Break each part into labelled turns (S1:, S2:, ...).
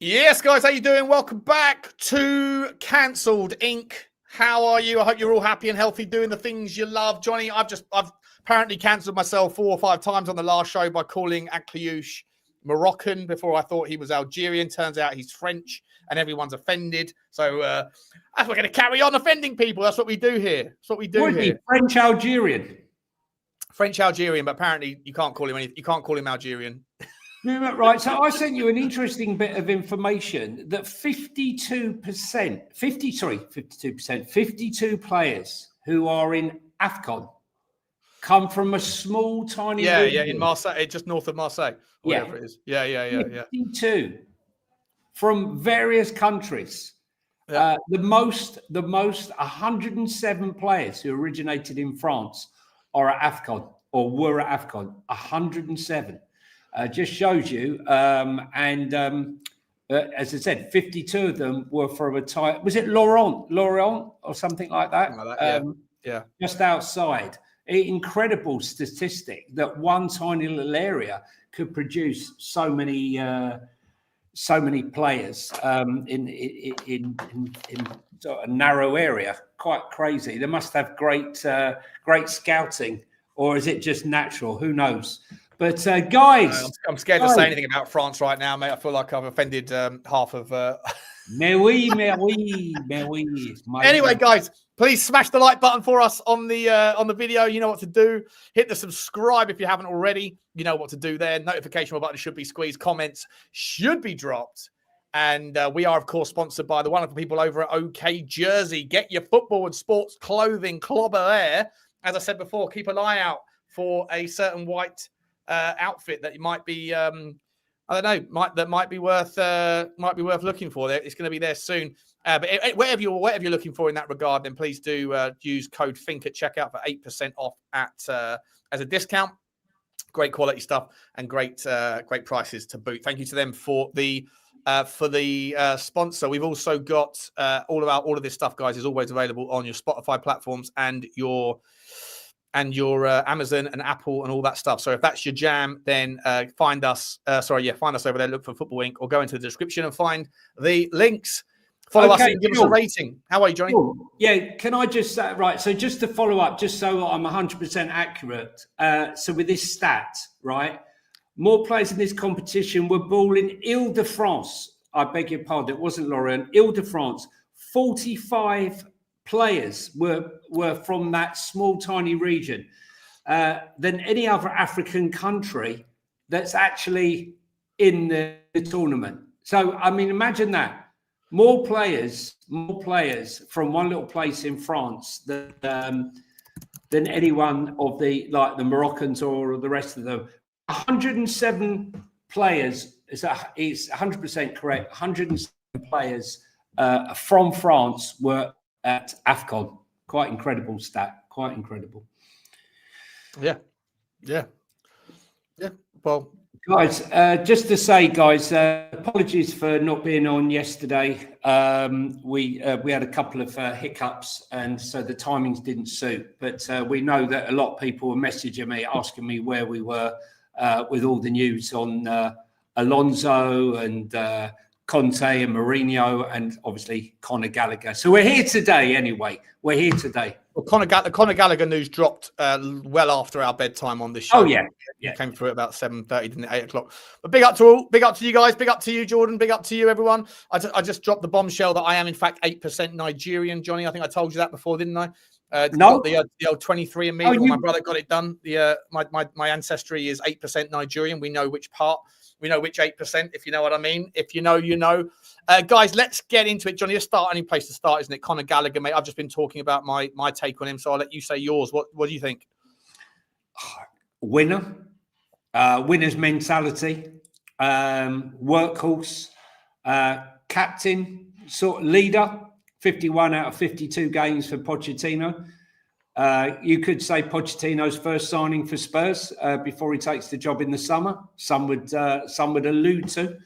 S1: Yes, guys, how you doing? Welcome back to Cancelled Inc. How are you? I hope you're all happy and healthy, doing the things you love. Johnny, I've apparently cancelled myself 4 or 5 times on the last show by calling Akliouche Moroccan before I thought he was Algerian. Turns out he's French, and everyone's offended. So we're going to carry on offending people. That's what we do here. That's what we do here.
S2: French Algerian.
S1: French Algerian, but apparently you can't call him anything. You can't call him Algerian.
S2: Right. So I sent you an interesting bit of information that 52 players who are in AFCON come from a small, tiny region.
S1: In Marseille, just north of Marseille, whatever it is. Yeah.
S2: 52 from various countries. The most 107 players who originated in France are at AFCON or were at AFCON. 107. Just shows you, as I said, 52 of them were from a type. Was it Lorient or something like that? Just outside. Incredible statistic that one tiny little area could produce so many players in sort of a narrow area. Quite crazy. They must have great scouting, or is it just natural? Who knows? But guys,
S1: I'm scared to say anything about France right now, mate. I feel like I've offended half of.
S2: Mais oui.
S1: Anyway, guys, please smash the like button for us on the video. You know what to do. Hit the subscribe if you haven't already. You know what to do there. Notification button should be squeezed. Comments should be dropped. And we are, of course, sponsored by the wonderful people over at OK Jersey. Get your football and sports clothing clobber there. As I said before, keep an eye out for a certain white outfit that might be that might be worth looking for. There, it's going to be there soon. But whatever you're looking for in that regard, then please do use code FINK at checkout for 8% off as a discount. Great quality stuff and great prices to boot. Thank you to them for the sponsor. We've also got all of this stuff, guys, is always available on your Spotify platforms and your Amazon and Apple and all that stuff. So if that's your jam, then find us over there. Look for Football Inc. or go into the description and find the links. Follow us and give us a rating. How are you, Johnny?
S2: Cool. Yeah, can I just right? So just to follow up, just so I'm 100% accurate. So with this stat, right, more players in this competition were born in Ile-de-France. I beg your pardon, it wasn't Lorient. Ile-de-France. 45 players were from that small, tiny region than any other African country that's actually in the tournament. So, I mean, imagine that. More players from one little place in France than anyone of the Moroccans or the rest of them. 107 players, is 100% correct, 107 players from France were at AFCON. Quite incredible stat. Quite incredible.
S1: Yeah. Well,
S2: guys, just to say, guys, apologies for not being on yesterday. We had a couple of hiccups, and so the timings didn't suit. But we know that a lot of people were messaging me, asking me where we were with all the news on Alonso and Conte and Mourinho, and obviously Conor Gallagher. So we're here today anyway. We're here today.
S1: Well, Conor Gallagher news dropped well after our bedtime on this show.
S2: Oh, yeah.
S1: It came through at about 7:30, didn't it? 8 o'clock. But big up to all. Big up to you guys. Big up to you, Jordan. Big up to you, everyone. I just dropped the bombshell that I am, in fact, 8% Nigerian, Johnny. I think I told you that before, didn't I?
S2: No.
S1: The old 23andMe. My brother got it done. My ancestry is 8% Nigerian. We know which part. We know which 8%, if you know what I mean. If you know, you know. Guys, let's get into it. Johnny, let's start. Any place to start, isn't it? Conor Gallagher, mate. I've just been talking about my take on him, so I'll let you say yours. What do you think?
S2: Winner. Winner's mentality. Workhorse. Captain. Sort of leader. 51 out of 52 games for Pochettino. You could say Pochettino's first signing for Spurs before he takes the job in the summer. Some would allude to.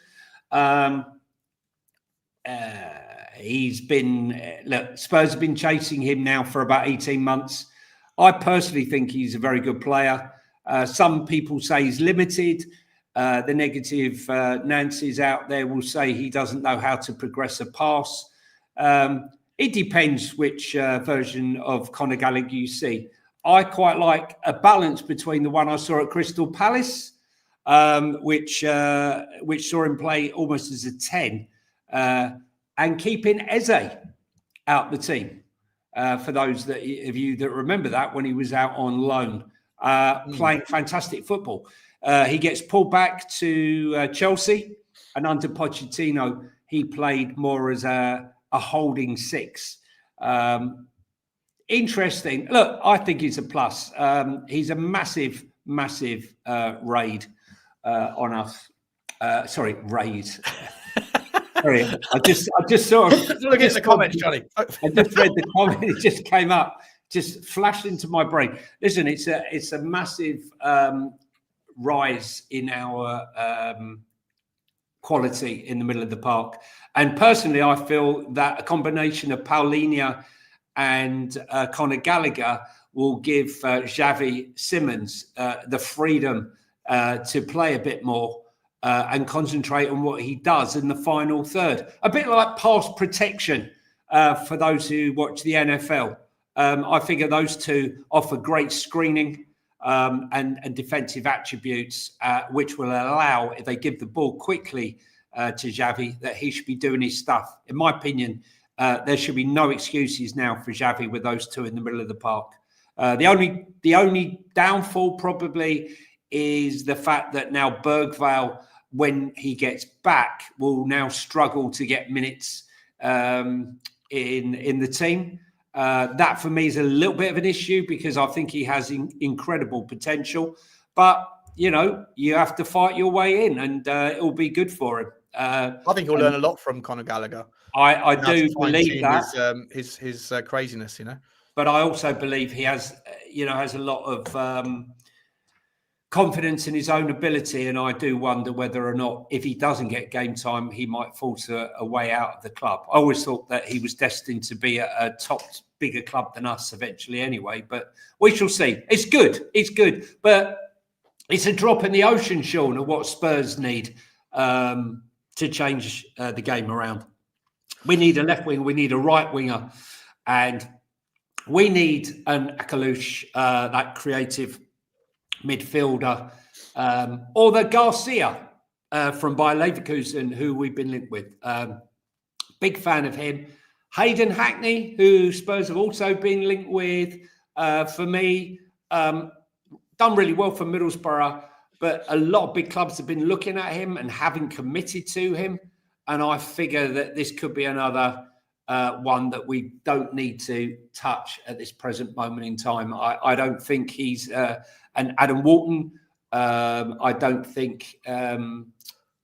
S2: He's been Spurs have been chasing him now for about 18 months. I personally think he's a very good player. Some people say he's limited. The negative Nancy's out there will say he doesn't know how to progress a pass. It depends which version of Conor Gallagher you see. I quite like a balance between the one I saw at Crystal Palace, which saw him play almost as a 10, and keeping Eze out the team. For those of you that remember that, when he was out on loan, playing fantastic football. He gets pulled back to Chelsea, and under Pochettino, he played more as a holding 6. Interesting. Look, I think he's a plus. He's a massive raid on us. Sorry, raid. Sorry, I just sort of
S1: look at the comments, Johnny.
S2: I just read the comment. It just came up, just flashed into my brain. Listen, it's a massive rise in our quality in the middle of the park. And personally, I feel that a combination of Paulinho and Conor Gallagher will give Xavi Simons the freedom to play a bit more and concentrate on what he does in the final third. A bit like pass protection for those who watch the NFL. I figure those two offer great screening and defensive attributes, which will allow, if they give the ball quickly to Xavi, that he should be doing his stuff. In my opinion, there should be no excuses now for Xavi with those two in the middle of the park. The only downfall probably is the fact that now Bergvall, when he gets back, will now struggle to get minutes in the team. That for me is a little bit of an issue because I think he has incredible potential. But, you know, you have to fight your way in and it will be good for him.
S1: I think he'll learn a lot from Conor Gallagher.
S2: I do believe that.
S1: His craziness, you know.
S2: But I also believe he has a lot of confidence in his own ability. And I do wonder whether or not, if he doesn't get game time, he might falter a way out of the club. I always thought that he was destined to be a top, bigger club than us eventually anyway. But we shall see. It's good. It's good. But it's a drop in the ocean, Sean, of what Spurs need to change the game around. We need a left winger. We need a right winger. And we need an Akalush, that creative midfielder, or the Garcia from Bayer Leverkusen, who we've been linked with. Big fan of him. Hayden Hackney, who Spurs have also been linked with. For me, done really well for Middlesbrough, but a lot of big clubs have been looking at him and haven't committed to him. And I figure that this could be another one that we don't need to touch at this present moment in time. I don't think he's an Adam Walton. I don't think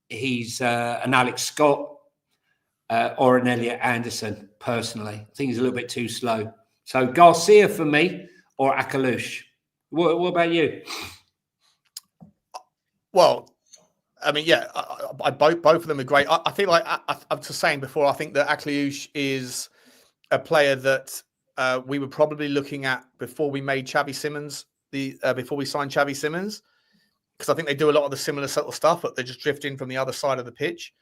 S2: he's an Alex Scott or an Elliot Anderson, personally. I think he's a little bit too slow. So Garcia for me, or Akalush. What about you?
S1: Well, I mean, yeah, both of them are great. I feel like I was saying before, I think that Akliouche is a player that we were probably looking at before we made Xavi Simons, before we signed Xavi Simons, because I think they do a lot of the similar sort of stuff, but they're just drifting from the other side of the pitch.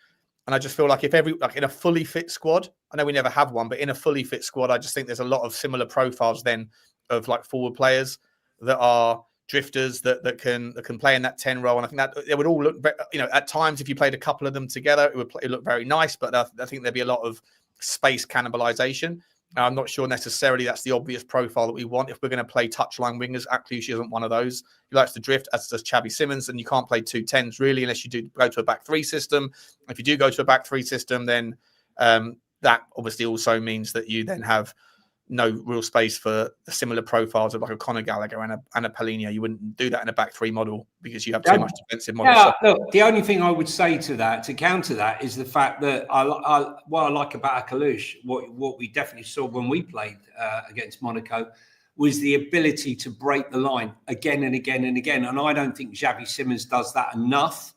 S1: And I just feel like if in a fully fit squad, I know we never have one, but in a fully fit squad, I just think there's a lot of similar profiles then of like forward players that are drifters that can play in that 10 role. And I think that it would all look, at times if you played a couple of them together, it would look very nice, but I think there'd be a lot of space cannibalization. I'm not sure necessarily that's the obvious profile that we want. If we're going to play touchline wingers, Akliouche isn't one of those. He likes to drift, as does Xavi Simons, and you can't play 2 10s really unless you do go to a back 3 system. If you do go to a back 3 system, then that obviously also means that you then have no real space for the similar profiles of like a Conor Gallagher and a Paulinho. You wouldn't do that in a back 3 model because you have too much defensive model.
S2: Yeah, look, the only thing I would say to that, to counter that, is the fact that what I like about Akalush, what we definitely saw when we played against Monaco, was the ability to break the line again and again and again. And I don't think Xavi Simons does that enough.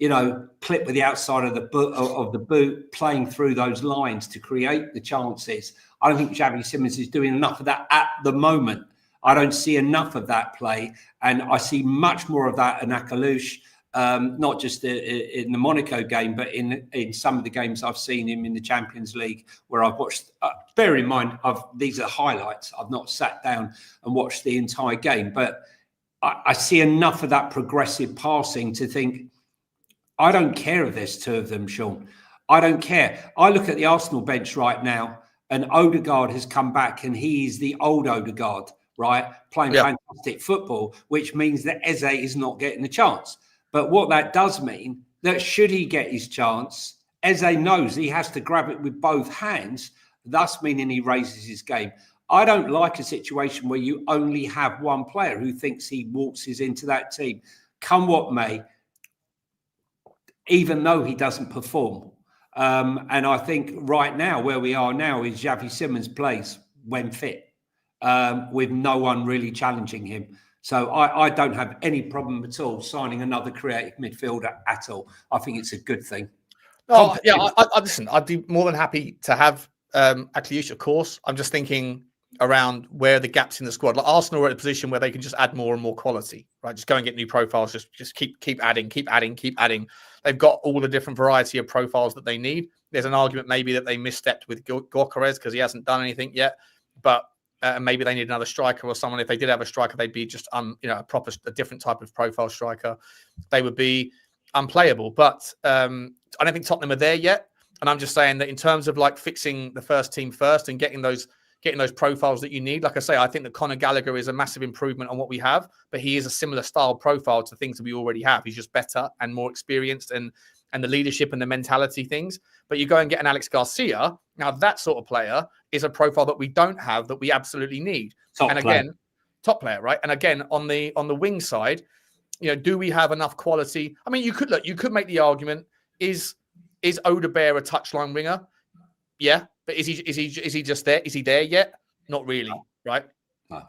S2: Clip with the outside of the boot, playing through those lines to create the chances. I don't think Xavi Simons is doing enough of that at the moment. I don't see enough of that play, and I see much more of that in Akalush. not just in the Monaco game, but in some of the games I've seen him in the Champions League where I've watched. Bear in mind, these are highlights. I've not sat down and watched the entire game, but I see enough of that progressive passing to think, I don't care if there's two of them, Sean. I don't care. I look at the Arsenal bench right now, and Odegaard has come back, and he is the old Odegaard, right? Playing fantastic football, which means that Eze is not getting the chance. But what that does mean, that should he get his chance, Eze knows he has to grab it with both hands, thus meaning he raises his game. I don't like a situation where you only have one player who thinks he waltzes into that team, come what may, even though he doesn't perform. And I think right now, where we are now, is Xavi Simons plays when fit, with no one really challenging him. So I don't have any problem at all signing another creative midfielder at all. I think it's a good thing.
S1: Oh, yeah, listen, I'd be more than happy to have Akliouche, of course. I'm just thinking around where the gaps in the squad. Like Arsenal are at a position where they can just add more and more quality, right? Just go and get new profiles. Just keep adding. They've got all the different variety of profiles that they need. There's an argument maybe that they misstepped with Gyökeres because he hasn't done anything yet, but maybe they need another striker or someone. If they did have a striker, they'd be just a different type of profile striker. They would be unplayable. But I don't think Tottenham are there yet. And I'm just saying that in terms of like fixing the first team first and getting those profiles that you need. Like I say, I think that Conor Gallagher is a massive improvement on what we have, but he is a similar style profile to things that we already have. He's just better and more experienced and the leadership and the mentality things. But you go and get an Alex Garcia. Now that sort of player is a profile that we don't have that we absolutely need. Top player, right? And again, on the wing side, do we have enough quality? I mean, you could make the argument, is Odegaard a touchline winger? Yeah. But is he just there? Is he there yet? Not really, right? No.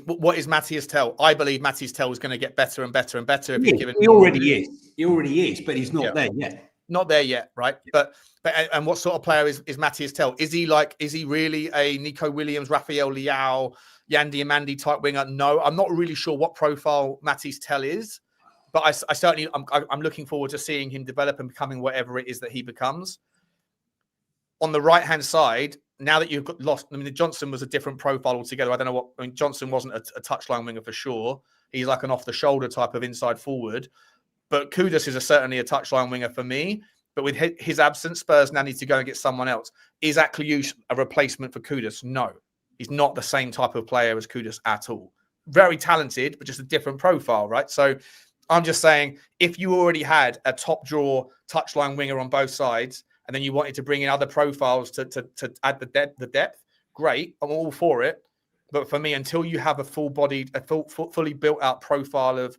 S1: What is Matthias Tell? I believe Matthias Tell is going to get better and better and better. If
S2: he already is. He already is, but he's not there yet.
S1: Not there yet, right? But what sort of player is Matthias Tell? Is he really a Nico Williams, Rafael Leao, Yan Diamandi type winger? No, I'm not really sure what profile Matthias Tell is, but I certainly I'm looking forward to seeing him develop and becoming whatever it is that he becomes. On the right-hand side, now that you've lost, I mean, Johnson was a different profile altogether. I don't know Johnson wasn't a touchline winger for sure. He's like an off-the-shoulder type of inside forward. But Kudus is certainly a touchline winger for me. But with his absence, Spurs now need to go and get someone else. Is Akliouche a replacement for Kudus? No. He's not the same type of player as Kudus at all. Very talented, but just a different profile, right? So I'm just saying, if you already had a top-draw touchline winger on both sides, and then you wanted to bring in other profiles to add the depth, great. I'm all for it. But for me, until you have a fully built out profile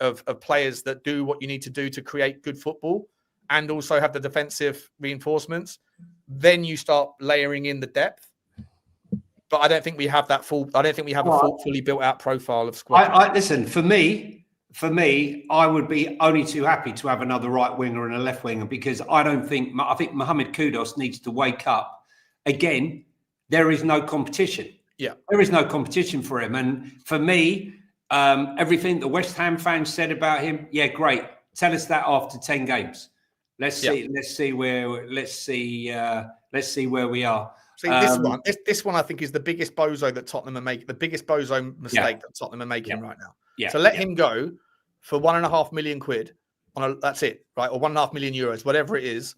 S1: of players that do what you need to do to create good football and also have the defensive reinforcements, then you start layering in the depth. But I don't think we have that fully built out profile of squad.
S2: Listen, for me, I would be only too happy to have another right winger and a left winger because I think Mohamed Kudus needs to wake up. Again, there is no competition.
S1: Yeah.
S2: There is no competition for him. And for me, everything the West Ham fans said about him, yeah, great. Tell us that after 10 games. Let's see where we are.
S1: See, this one I think is the biggest bozo that Tottenham are making, the biggest bozo mistake that Tottenham are making right now.
S2: Yeah.
S1: So let him go for £1.5 million that's it, right? Or €1.5 million, whatever it is.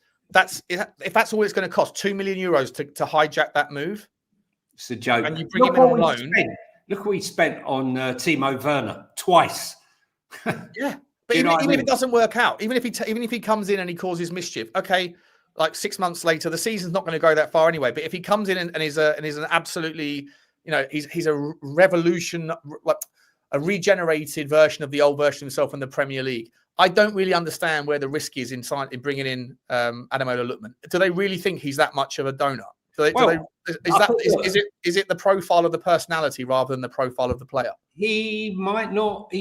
S1: If that's all it's going to cost, €2 million to hijack that move.
S2: It's a joke.
S1: And you bring him in on loan.
S2: Look what he spent on Timo Werner twice.
S1: Yeah, but even if it doesn't work out, even if he comes in and he causes mischief, okay, like 6 months later, the season's not going to go that far anyway. But if he comes in and is an absolutely, he's a revolution, like a regenerated version of the old version of himself in the Premier League. I don't really understand where the risk is in bringing in Ademola Lookman. Do they really think he's that much of a donut? Is it the profile of the personality rather than the profile of the player?
S2: He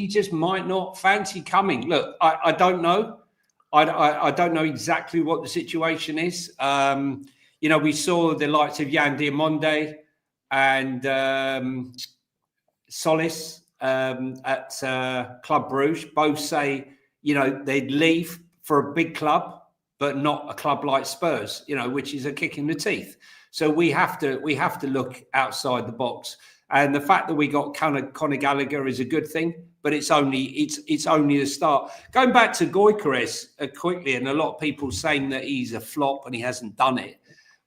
S2: just might not fancy coming. Look, I don't know. I don't know exactly what the situation is. We saw the likes of Yan Diamandi and Solis at Club Brugge both say, they'd leave for a big club, but not a club like Spurs, which is a kick in the teeth. So we have to look outside the box. And the fact that we got Conor Gallagher is a good thing, but it's only the start. Going back to Gyökeres quickly, and a lot of people saying that he's a flop and he hasn't done it.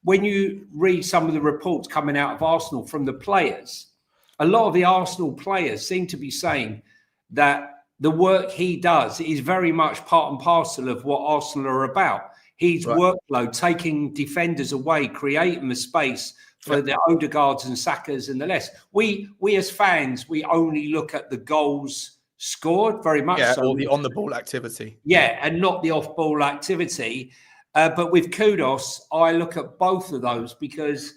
S2: When you read some of the reports coming out of Arsenal from the players, a lot of the Arsenal players seem to be saying that the work he does is very much part and parcel of what Arsenal are about. His workload, taking defenders away, creating the space for the Odegaards and Sakas and the less. We as fans, we only look at the goals scored very much.
S1: Yeah, or the on-the-ball activity.
S2: Yeah, and not the off-ball activity. But with Kudos, I look at both of those because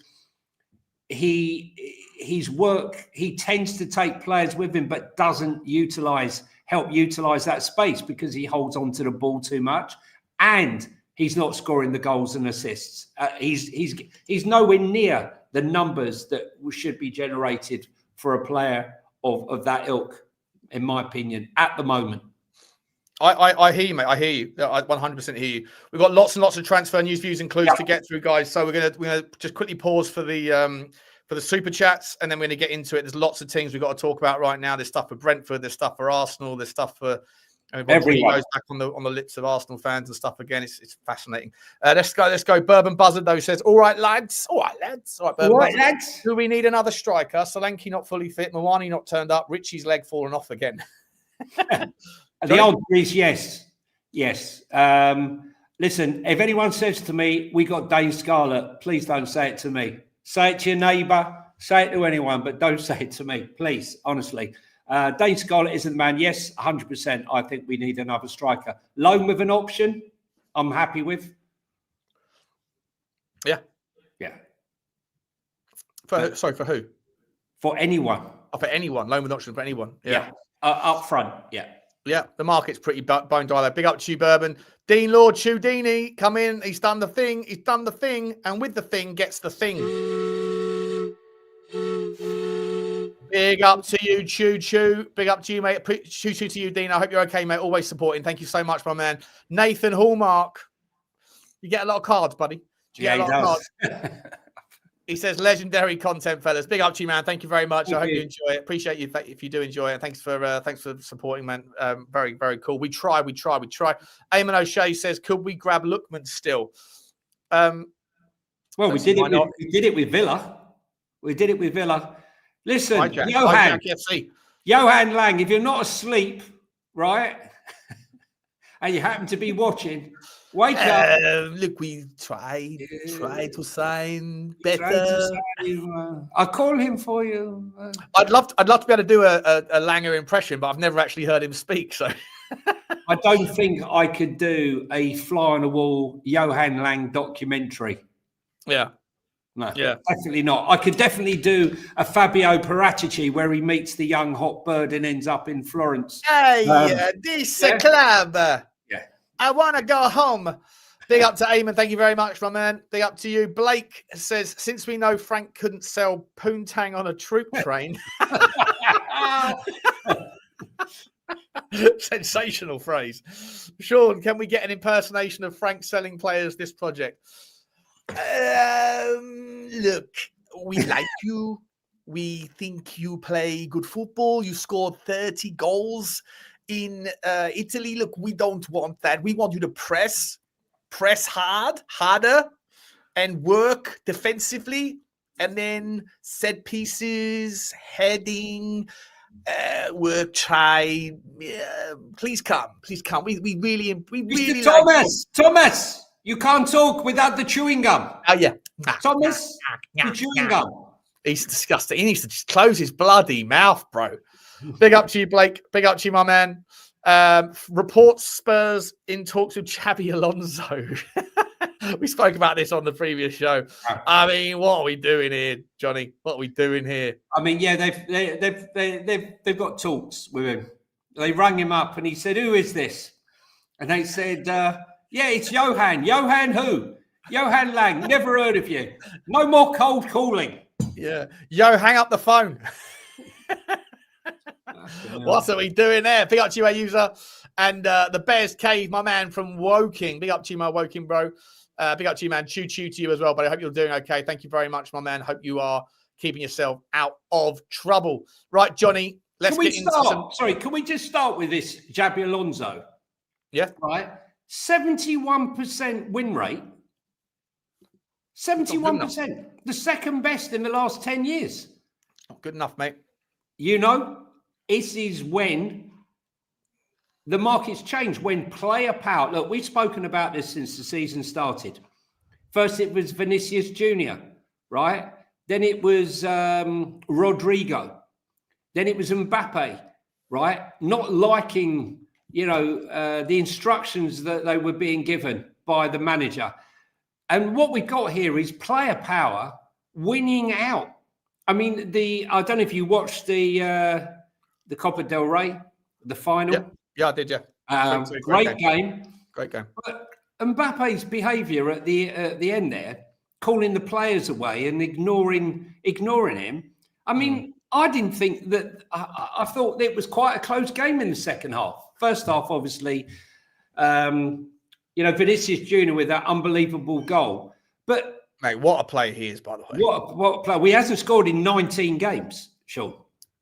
S2: his work, he tends to take players with him, but doesn't help utilize that space because he holds on to the ball too much, and he's not scoring the goals and assists. He's nowhere near the numbers that should be generated for a player of that ilk, in my opinion, at the moment.
S1: I hear you, mate. I hear you. I 100% hear you. We've got lots and lots of transfer news, views, and clues to get through, guys. So we're gonna just quickly pause for the super chats, and then we're gonna get into it. There's lots of teams we've got to talk about right now. There's stuff for Brentford. There's stuff for Arsenal. There's stuff for everyone. Goes back on the lips of Arsenal fans and stuff again. It's fascinating. Let's go. Bourbon Buzzard though says, "All right, lads. All right, lads. Do we need another striker? Solanke not fully fit. Mawani not turned up. Richie's leg fallen off again."
S2: The answer is yes. Yes. Listen, if anyone says to me, we got Dane Scarlett, please don't say it to me. Say it to your neighbour, say it to anyone, but don't say it to me, please, honestly. Dane Scarlett isn't the man. Yes, 100%. I think we need another striker. Loan with an option, I'm happy with.
S1: Yeah.
S2: Yeah.
S1: For who?
S2: For anyone.
S1: Oh, for anyone. Loan with an option for anyone. Yeah.
S2: Up front, yeah.
S1: Yeah, the market's pretty bone dry there. Big up to you, Bourbon. Dean Lord Ciudini, come in. He's done the thing. And with the thing gets the thing. Big up to you, Choo. Big up to you, mate. Choo to you, Dean. I hope you're okay, mate. Always supporting. Thank you so much, my man. Nathan Hallmark. You get a lot of cards, buddy.
S2: Yeah, he does.
S1: He says, legendary content, fellas. Big up to you, man. Thank you very much. I hope you enjoy it. Appreciate you if you do enjoy it. Thanks for supporting, man. Very, very cool. We try. Eamon O'Shea says, could we grab Lookman still?
S2: Well, we did it with Villa. Listen, Johan Lang, if you're not asleep, right, and you happen to be watching, wake up.
S1: Look, we try to sign better.
S2: I'll call him for you.
S1: I'd love to be able to do a Langer impression, but I've never actually heard him speak. So
S2: I don't think I could do a fly on the wall Johan Lang documentary.
S1: Yeah.
S2: No, definitely not. I could definitely do a Fabio Paratici where he meets the young hot bird and ends up in Florence.
S1: Hey, this club.
S2: Yeah.
S1: I want to go home. Big up to Eamon. Thank you very much, my man. Big up to you. Blake says, since we know Frank couldn't sell poontang on a troop train. Sensational phrase. Sean, can we get an impersonation of Frank selling players this project? Look, we like you. We think you play good football. You scored 30 goals in Italy. Look, we don't want that. We want you to press harder, and work defensively, and then set pieces, heading, work, try. Please come. We really
S2: Thomas. You can't talk without the chewing gum.
S1: Oh, yeah.
S2: Thomas, the chewing gum.
S1: He's disgusting. He needs to just close his bloody mouth, bro. Big up to you, Blake. Big up to you, my man. Reports Spurs in talks with Xabi Alonso. We spoke about this on the previous show. I mean, what are we doing here, Johnny? What are we doing here?
S2: I mean, yeah, they've got talks with him. They rang him up and he said, "Who is this?" And they said, "Yeah, it's Johan. Johan who? Johan Lang. Never heard of you. No more cold calling."
S1: Yeah. Yo, hang up the phone. What are we doing there? Pick up to you, user. And the Bears Cave, my man from Woking. Big up to you, my Woking bro. Big up to you, man. Choo to you as well, but I hope you're doing okay. Thank you very much, my man. Hope you are keeping yourself out of trouble. Right, Johnny, let's get into some...
S2: Sorry, can we just start with this Xabi Alonso?
S1: Yeah.
S2: Right. 71% win rate. 71%. The second best in the last 10 years.
S1: Not good enough, mate.
S2: You know, this is when the market's changed, when player power. Look, we've spoken about this since the season started. First, it was Vinicius Jr., right? Then it was Rodrigo. Then it was Mbappe, right? Not liking, the instructions that they were being given by the manager. And what we've got here is player power winning out. I mean, I don't know if you watched the Copa del Rey, the final.
S1: Yeah, I did, yeah.
S2: Great game.
S1: Great game.
S2: But Mbappe's behaviour at the end there, calling the players away and ignoring him. I mean, I didn't think that. I thought it was quite a close game in the second half. First half, obviously, Vinicius Jr. with that unbelievable goal. But
S1: mate, what a player he is, by the way.
S2: What a player! He hasn't scored in 19 games, Sean.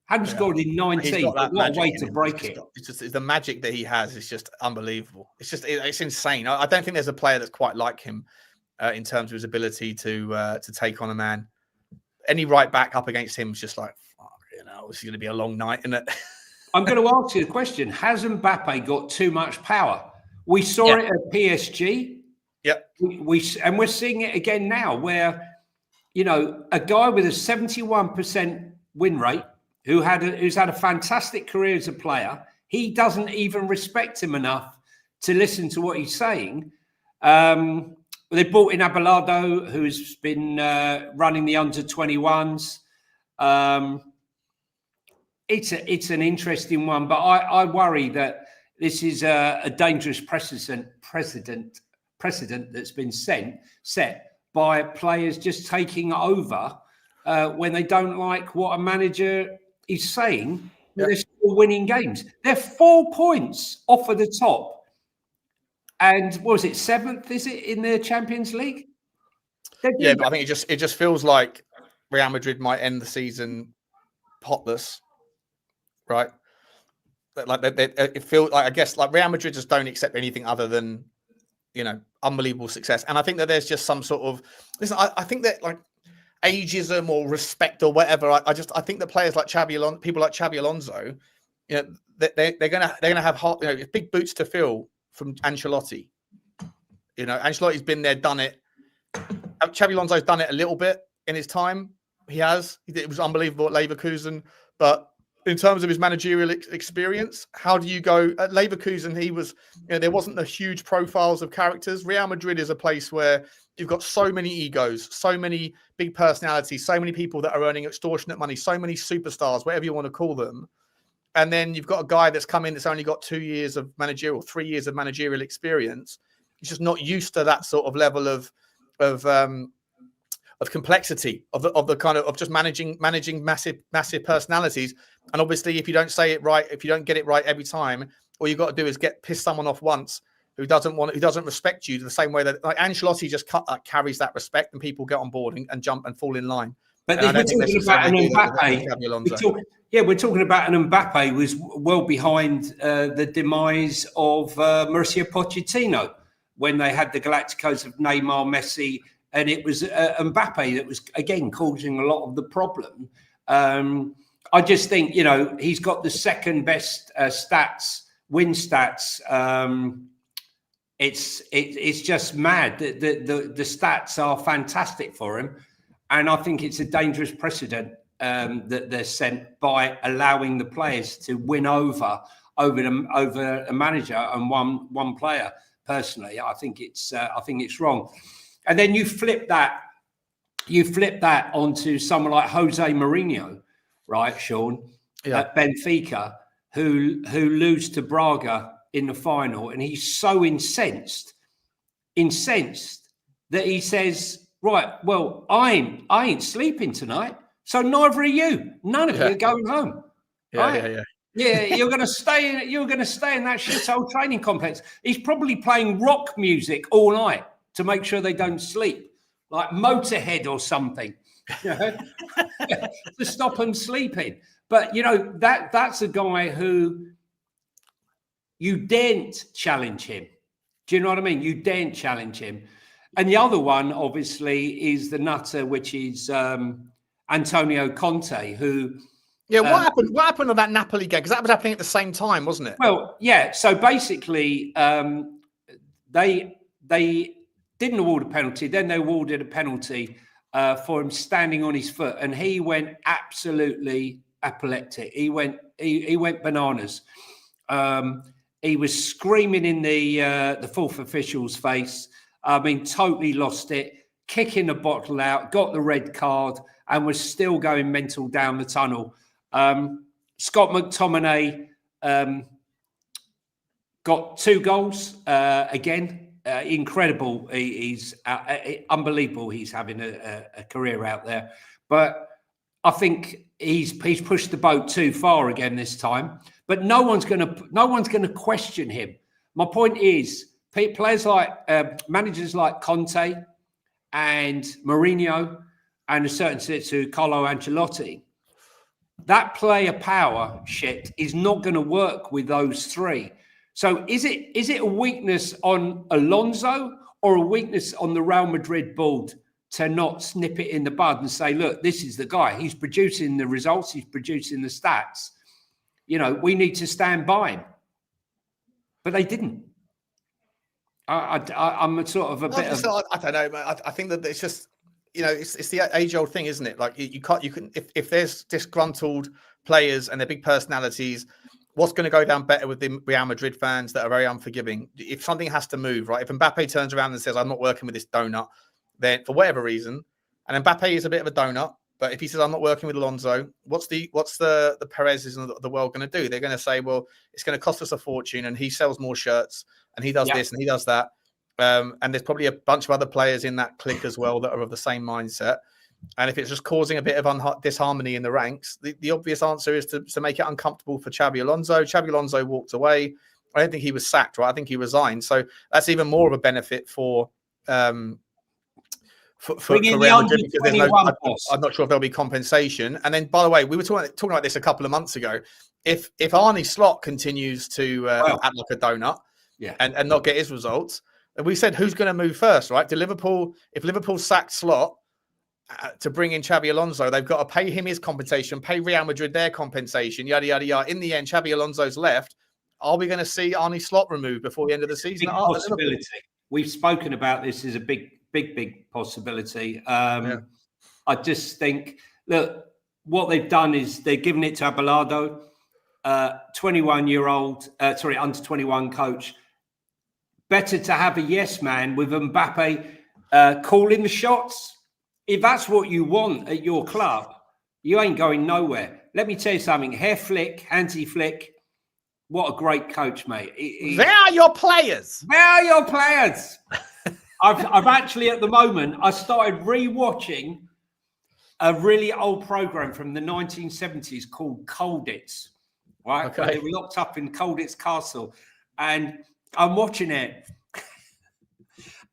S2: Hadn't scored in 19. What a way to break it!
S1: It's the magic that he has is just unbelievable. It's insane. I don't think there's a player that's quite like him in terms of his ability to take on a man. Any right back up against him is just like, this is going to be a long night, isn't it?
S2: I'm going to ask you the question: has Mbappe got too much power? We saw it at PSG.
S1: Yep.
S2: We're seeing it again now, where a guy with a 71% win rate, who's had a fantastic career as a player, he doesn't even respect him enough to listen to what he's saying. They brought in Abelardo, who's been running the under-21s. It's an interesting one, but I worry that this is a dangerous precedent that's been set by players just taking over when they don't like what a manager is saying. But they're still winning games. They're 4 points off of the top. And what was it, 7th, is it, in the Champions League?
S1: Yeah, but I think it just feels like Real Madrid might end the season potless, right? Like it feels like, I guess, like Real Madrid just don't accept anything other than, unbelievable success. And I think that there's just some sort of, listen, I think that like ageism or respect or whatever. I think that players like people like Xabi Alonso, they're gonna have big boots to fill from Ancelotti. Ancelotti's been there, done it. Xabi Alonso's done it a little bit in his time. It was unbelievable at Leverkusen, but in terms of his managerial experience, how do you go at Leverkusen? He was, there wasn't the huge profiles of characters. Real Madrid is a place where you've got so many egos, so many big personalities, so many people that are earning extortionate money, so many superstars, whatever you want to call them. And then you've got a guy that's come in that's only got 3 years of managerial experience. He's just not used to that sort of level of complexity of the kind of just managing massive personalities. And obviously, if you don't say it right, if you don't get it right every time, all you've got to do is piss someone off once who doesn't respect you the same way that like Ancelotti just carries that respect, and people get on board and jump and fall in line.
S2: But we're talking about an Mbappe. We're talking about an Mbappe who was well behind the demise of Mauricio Pochettino when they had the Galacticos of Neymar, Messi, and it was Mbappe that was, again, causing a lot of the problem. I just think, he's got the second best win stats. It's just mad. The stats are fantastic for him. And I think it's a dangerous precedent that they're sent by allowing the players to win over a manager and one player. Personally, I think it's wrong. And then you flip that onto someone like Jose Mourinho, right, Sean, at Benfica, who lose to Braga in the final, and he's so incensed that he says, right, well, I ain't sleeping tonight, so neither are you. None of you are going home.
S1: Yeah.
S2: Yeah, you're going to stay in that shithole training complex. He's probably playing rock music all night to make sure they don't sleep, like Motorhead or something, to stop them sleeping. But that's a guy who you daren't challenge him. Do you know what I mean? You daren't challenge him. And the other one, obviously, is the nutter, which is Antonio Conte, who.
S1: Yeah, what happened? What happened on that Napoli game? Because that was happening at the same time, wasn't it?
S2: Well, yeah. So basically, they didn't award a penalty. Then they awarded a penalty for him standing on his foot, and he went absolutely apoplectic. He went bananas. He was screaming in the fourth official's face. I mean, totally lost it. Kicking the bottle out, got the red card, and was still going mental down the tunnel. Scott McTominay got 2 goals again. Incredible. He's unbelievable. He's having a career out there. But I think he's pushed the boat too far again this time. But no one's going to question him. My point is, players like managers like Conte and Mourinho, and a certain sense to Carlo Ancelotti, that player power shit is not going to work with those 3. So is it a weakness on Alonso or a weakness on the Real Madrid board to not snip it in the bud and say, look, this is the guy. He's producing the results. He's producing the stats. We need to stand by him. But they didn't. I'm sort of a bit of...
S1: I don't know, man. I think that it's just, it's the age-old thing, isn't it? Like you can if there's disgruntled players and they're big personalities, what's going to go down better with the Real Madrid fans that are very unforgiving? If something has to move, right? If Mbappe turns around and says, I'm not working with this donut, then for whatever reason, and Mbappe is a bit of a donut, but if he says, I'm not working with Alonso, what's the Perez's of the world going to do? They're going to say, well, it's going to cost us a fortune, and he sells more shirts, and he does this, and he does that. And there's probably a bunch of other players in that clique as well that are of the same mindset. And if it's just causing a bit of disharmony in the ranks, the obvious answer is to make it uncomfortable for Xabi Alonso. Xabi Alonso walked away. I don't think he was sacked, right? I think he resigned. So that's even more of a benefit for Real Madrid, because I'm not sure if there'll be compensation. And then, by the way, we were talking about this a couple of months ago. If Arne Slot continues to act like a donut and not get his results, and we said, who's going to move first, right? If Liverpool sacked Slot to bring in Xabi Alonso, they've got to pay him his compensation, pay Real Madrid their compensation, yada, yada, yada. In the end, Xabi Alonso's left. Are we going to see Arne Slot removed before the end of the season?
S2: Big possibility. We've spoken about this as a big possibility. I just think, look, what they've done is they've given it to Abelardo, 21-year-old, under 21 coach. Better to have a yes man with Mbappe calling the shots. If that's what you want at your club, you ain't going nowhere. Let me tell you something. Hansi Flick, what a great coach, mate.
S1: Where are your players?
S2: Where are your players? I've actually, at the moment, I started re-watching a really old program from the 1970s called Colditz, right? Okay. They were locked up in Colditz Castle. And I'm watching it.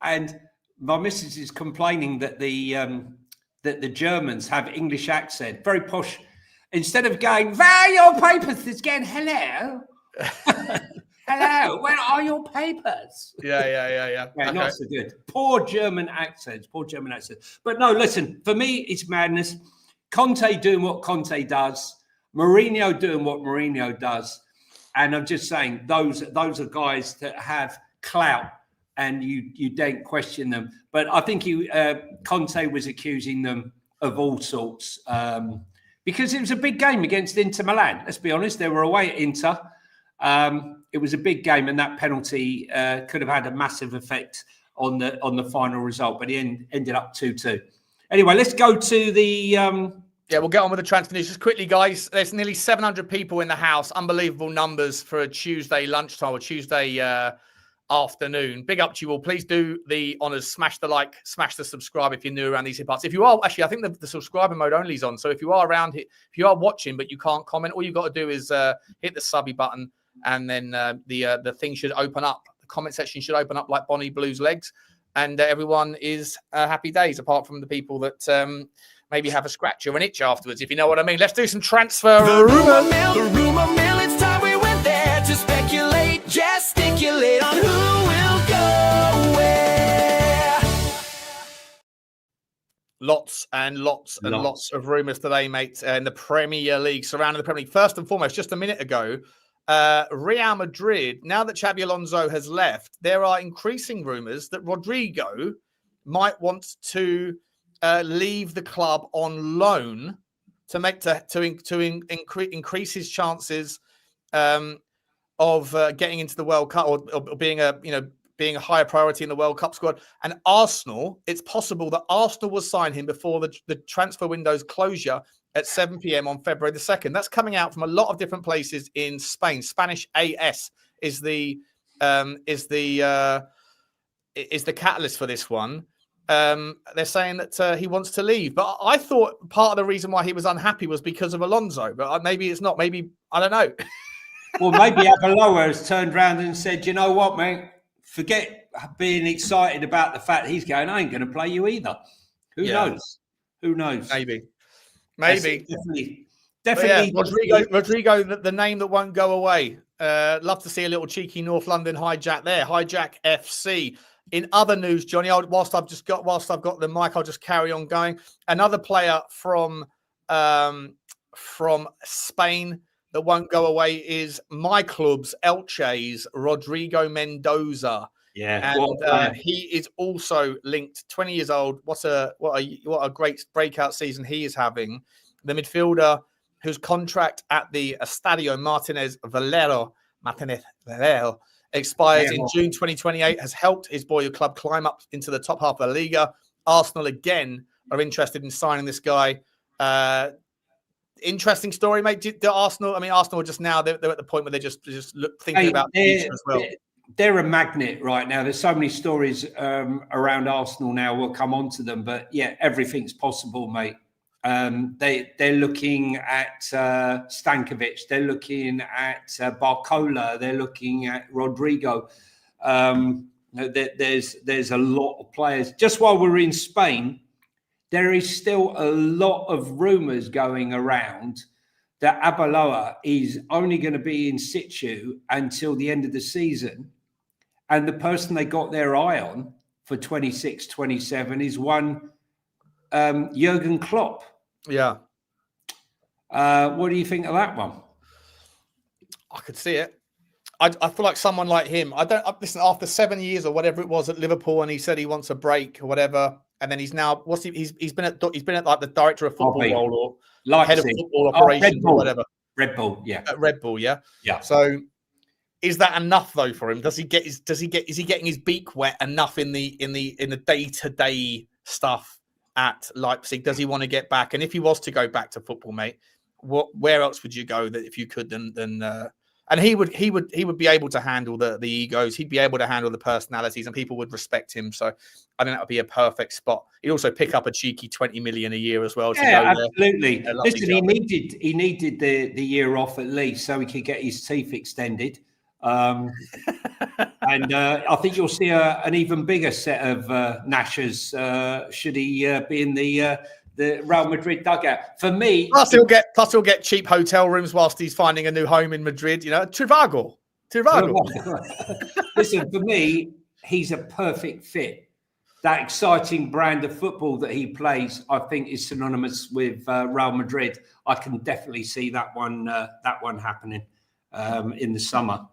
S2: And my missus is complaining that the Germans have English accent, very posh. Instead of going, where are your papers? It's going, hello. Hello, where are your papers?
S1: Yeah.
S2: Okay. Not so good. Poor German accents. But no, listen, for me, it's madness. Conte doing what Conte does. Mourinho doing what Mourinho does. And I'm just saying, those are guys that have clout, and you don't question them. But I think Conte was accusing them of all sorts because it was a big game against Inter Milan. Let's be honest, they were away at Inter. It was a big game, and that penalty could have had a massive effect on the final result. But it ended up 2-2. Anyway, let's go to the.
S1: Yeah, we'll get on with the transfer news. Just quickly, guys, there's nearly 700 people in the house. Unbelievable numbers for a Tuesday lunchtime or Tuesday afternoon. Big up to you all. Please do the honours. Smash the like, smash the subscribe if you're new around these parts. If you are, actually, I think the subscriber mode only is on. So if you are around here, if you are watching but you can't comment, all you've got to do is hit the subby button, and then the thing should open up. The comment section should open up like Bonnie Blue's legs, and everyone is happy days, apart from the people that maybe have a scratch or an itch afterwards, if you know what I mean. Let's do some transfer rumors.
S3: The rumor mill, it's time we went there to speculate, gesticulate on who will go where.
S1: Lots and lots and lots of rumours today, mate, in the Premier League, surrounding the Premier League. First and foremost, just a minute ago, Real Madrid, now that Xabi Alonso has left, there are increasing rumours that Rodrigo might want to leave the club on loan to increase his chances of getting into the World Cup, or being a higher priority in the World Cup squad. And Arsenal, it's possible that Arsenal will sign him before the transfer window's closure at 7 p.m. on February the 2nd. That's coming out from a lot of different places in Spain. Spanish AS is the catalyst for this one. They're saying that he wants to leave, but I thought part of the reason why he was unhappy was because of Alonso, but maybe it's not. Maybe, I don't know.
S2: Well, maybe Abaloa has turned around and said, you know what, mate, forget being excited about the fact he's going, I ain't going to play you either. Who knows? Who knows?
S1: Maybe.
S2: Definitely.
S1: Yeah, Rodrigo, the name that won't go away. Love to see a little cheeky North London hijack there. Hijack FC. In other news, Johnny, whilst I've got the mic, I'll just carry on going. Another player from Spain that won't go away is my club's Elche's Rodrigo Mendoza.
S2: Yeah,
S1: and he is also linked. 20 years old. What a great breakout season he is having. The midfielder whose contract at the Estadio Martinez Valero expires in June 2028, has helped his boyhood club climb up into the top half of the Liga. Arsenal again are interested in signing this guy. Interesting story, mate. Arsenal are just now, they're at the point where they're just thinking about the future as well.
S2: They're a magnet right now. There's so many stories around Arsenal now. We'll come on to them, but yeah, everything's possible, mate. They're looking at Stankovic. They're looking at Barcola. They're looking at Rodrigo. There's a lot of players. Just while we're in Spain, there is still a lot of rumours going around that Abaloa is only going to be in situ until the end of the season. And the person they got their eye on for 26-27 is one Jurgen Klopp.
S1: Yeah.
S2: What do you think of that one?
S1: I could see it. I feel like someone like him. Listen, after 7 years or whatever it was at Liverpool, and he said he wants a break or whatever, and then he's now he's been at like the director of football role or head of football operations or whatever.
S2: Red Bull, yeah.
S1: At Red Bull, yeah.
S2: Yeah.
S1: So is that enough though for him? Is he getting his beak wet enough in the day-to-day stuff at Leipzig? Does he want to get back? And if he was to go back to football, mate, where else would you go that if you could and he would be able to handle the egos. He'd be able to handle the personalities, and people would respect him. So I think that would be a perfect spot. He'd also pick up a cheeky 20 million a year as well.
S2: Yeah, absolutely. Listen, he needed the year off at least so he could get his teeth extended. And I think you'll see an even bigger set of gnashers should he be in the Real Madrid dugout. For me,
S1: plus he'll get cheap hotel rooms whilst he's finding a new home in Madrid. You know, Trivago.
S2: Listen, for me, he's a perfect fit. That exciting brand of football that he plays, I think, is synonymous with Real Madrid. I can definitely see that one happening in the summer.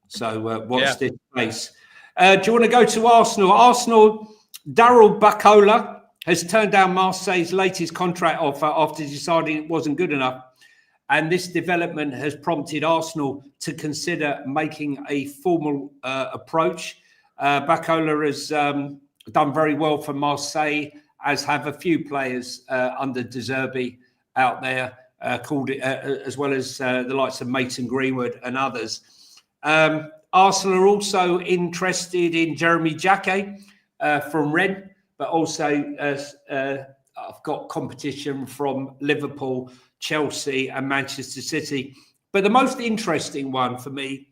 S2: So watch this space. Do you want to go to Arsenal? Arsenal, Daryl Bacola has turned down Marseille's latest contract offer after deciding it wasn't good enough. And this development has prompted Arsenal to consider making a formal approach. Bacola has done very well for Marseille, as have a few players under De Zerbi out there, as well as the likes of Mason Greenwood and others. Arsenal are also interested in Jeremy Jacquet from Rennes, but also I've got competition from Liverpool, Chelsea and Manchester City. But the most interesting one for me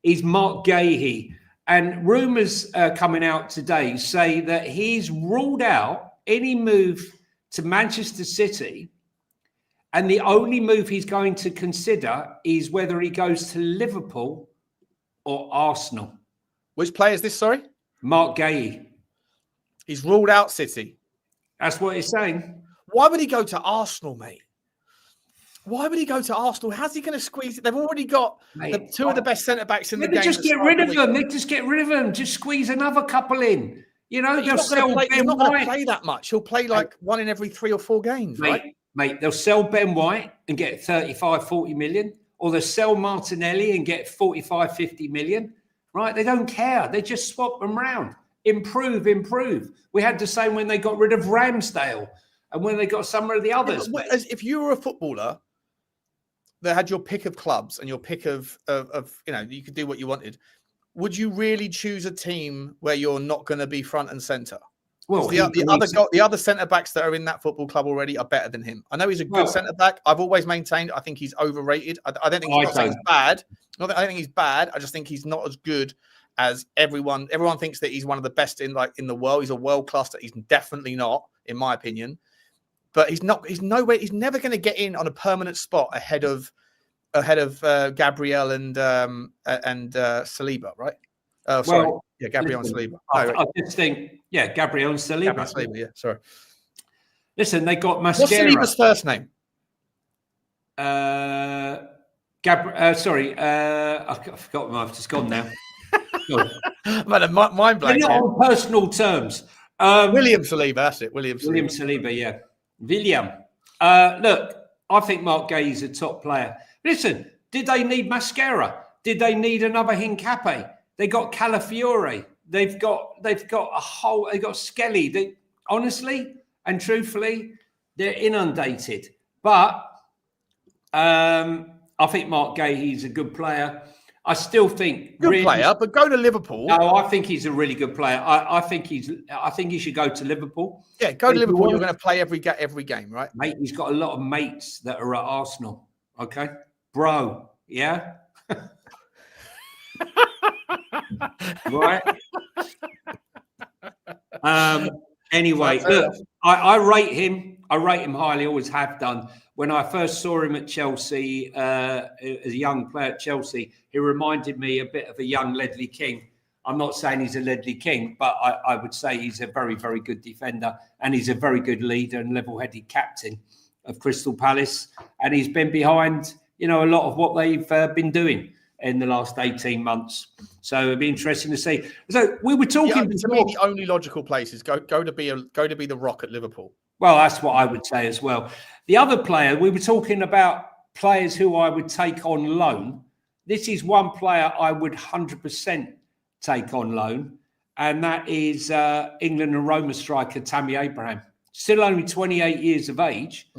S2: is Mark Gahey. And rumours coming out today say that he's ruled out any move to Manchester City. And the only move he's going to consider is whether he goes to Liverpool or Arsenal.
S1: Which player is this, sorry?
S2: Mark Gahey.
S1: He's ruled out City.
S2: That's what he's saying.
S1: Why would he go to Arsenal, mate? Why would he go to Arsenal? How's he going to squeeze it? They've already got two of the best centre-backs in the game.
S2: Just get rid of them. They just get rid of them. Just squeeze another couple in. You know,
S1: he's not going to play that much. He'll play like one in every 3 or 4 games, right?
S2: Mate, they'll sell Ben White and get 35, 40 million, or they'll sell Martinelli and get 45, 50 million, right? They don't care. They just swap them around. Improve. We had the same when they got rid of Ramsdale and when they got some of the others.
S1: If you were a footballer that had your pick of clubs and your pick of you could do what you wanted, would you really choose a team where you're not going to be front and centre? Well, the other centre backs that are in that football club already are better than him. I know he's a good centre back. I've always maintained I think he's overrated. I don't think he's bad. I don't think he's bad. I just think he's not as good as everyone. Everyone thinks that he's one of the best in the world. He's a world class. He's definitely not, in my opinion. But he's not. He's nowhere. He's never going to get in on a permanent spot ahead of Gabriel and Saliba, right? Gabriel and Saliba.
S2: I just think, Gabriel and Saliba.
S1: Gabriel and Saliba, sorry.
S2: Listen, they got Mascara.
S1: What's Saliba's first name?
S2: I forgot. I've just gone now.
S1: Man, a mind blank.
S2: They're not on personal terms.
S1: William Saliba, that's it. William
S2: Saliba, yeah. William. Look, I think Mark Gay is a top player. Listen, did they need Mascara? Did they need another Hincapié? They got Calafiore. They've got Skelly. Honestly and truthfully, they're inundated. But I think Mark Gahey's a good player. I still think
S1: player, but go to Liverpool.
S2: No, I think he's a really good player. I think he should go to Liverpool.
S1: Yeah, go to Liverpool. You're going to play every game, right?
S2: Mate, he's got a lot of mates that are at Arsenal. Okay, bro. Yeah. Right. Anyway, look, I rate him. I rate him highly. Always have done. When I first saw him at Chelsea, as a young player at Chelsea, he reminded me a bit of a young Ledley King. I'm not saying he's a Ledley King, but I would say he's a very, very good defender, and he's a very good leader and level-headed captain of Crystal Palace. And he's been behind, a lot of what they've been doing in the last 18 months. So it'd be interesting to see. So we were talking
S1: to me, the only logical place is go to be the Rock at Liverpool.
S2: Well, that's what I would say as well. The other player, we were talking about players who I would take on loan. This is one player I would 100% take on loan, and that is England and Roma striker Tammy Abraham. Still only 28 years of age.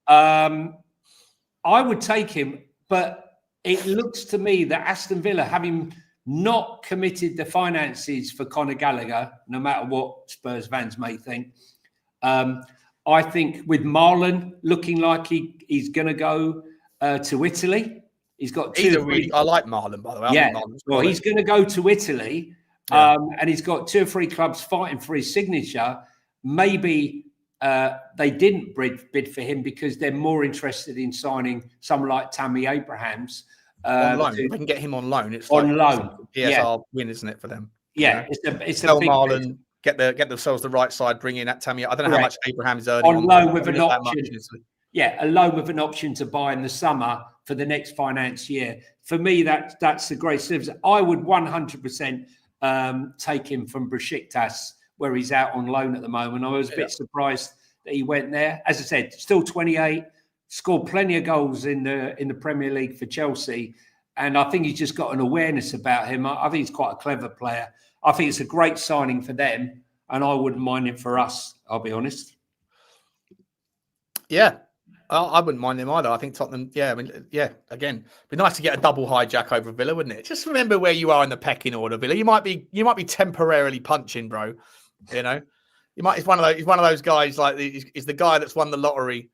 S2: I would take him, but it looks to me that Aston Villa, having not committed the finances for Conor Gallagher, no matter what Spurs fans may think, I think with Marlon looking like he's going to go to Italy. He's got
S1: I like Marlon, by the way.
S2: Well, he's going to go to Italy, and he's got 2 or 3 clubs fighting for his signature. Maybe they didn't bid for him because they're more interested in signing someone like Tammy Abrahams.
S1: On loan. If they can get him on loan, it's
S2: on loan.
S1: PSR win, isn't it, for them?
S2: Yeah, it's a big
S1: Marlon. Get themselves the right side, bring in that Tammy. I don't know how much Abraham is earning.
S2: On loan with an option. A loan with an option to buy in the summer for the next finance year. For me, that's a great service. I would 100% take him from Besiktas, where he's out on loan at the moment. I was a bit surprised that he went there. As I said, still 28, scored plenty of goals in the Premier League for Chelsea. And I think he's just got an awareness about him. I think he's quite a clever player. I think it's a great signing for them, and I wouldn't mind it for us, I'll be honest.
S1: Yeah. I wouldn't mind him either. I think Tottenham, again, it'd be nice to get a double hijack over Villa, wouldn't it? Just remember where you are in the pecking order, Villa. You might be temporarily punching, bro. You know, he's one of those guys like he's the guy that's won the lottery,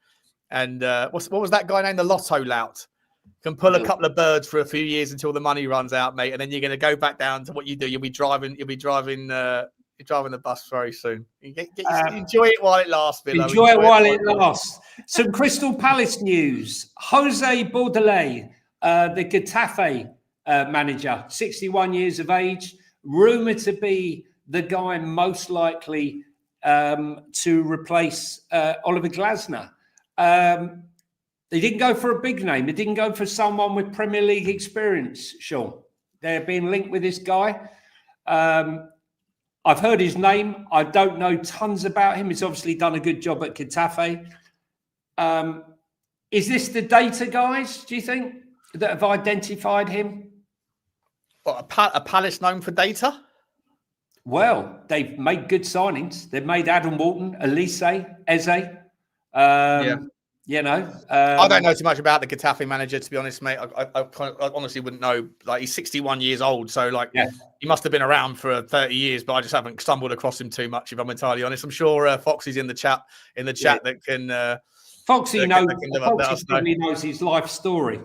S1: and what was that guy named, the Lotto Lout? Can pull a couple of birds for a few years until the money runs out, mate, and then you're going to go back down to what you do. You'll be driving the bus very soon. Enjoy it while it lasts, Villa.
S2: Enjoy it while it lasts. Some Crystal Palace news. Jose Bordelais, the Getafe manager, 61 years of age, rumoured to be the guy most likely to replace Oliver Glasner. They didn't go for a big name. They didn't go for someone with Premier League experience, Sean. They're being linked with this guy. I've heard his name. I don't know tons about him. He's obviously done a good job at Getafe. Is this the data guys, do you think, that have identified him?
S1: What, a Palace known for data?
S2: Well, they've made good signings. They've made Adam Walton, Elise, Eze. You know,
S1: I don't know too much about the Getafe manager, to be honest, mate. I honestly wouldn't know. Like, he's 61 years old, so he must have been around for 30 years, but I just haven't stumbled across him too much, if I'm entirely honest. I'm sure Foxy's in the chat that can.
S2: Foxy probably knows his life story.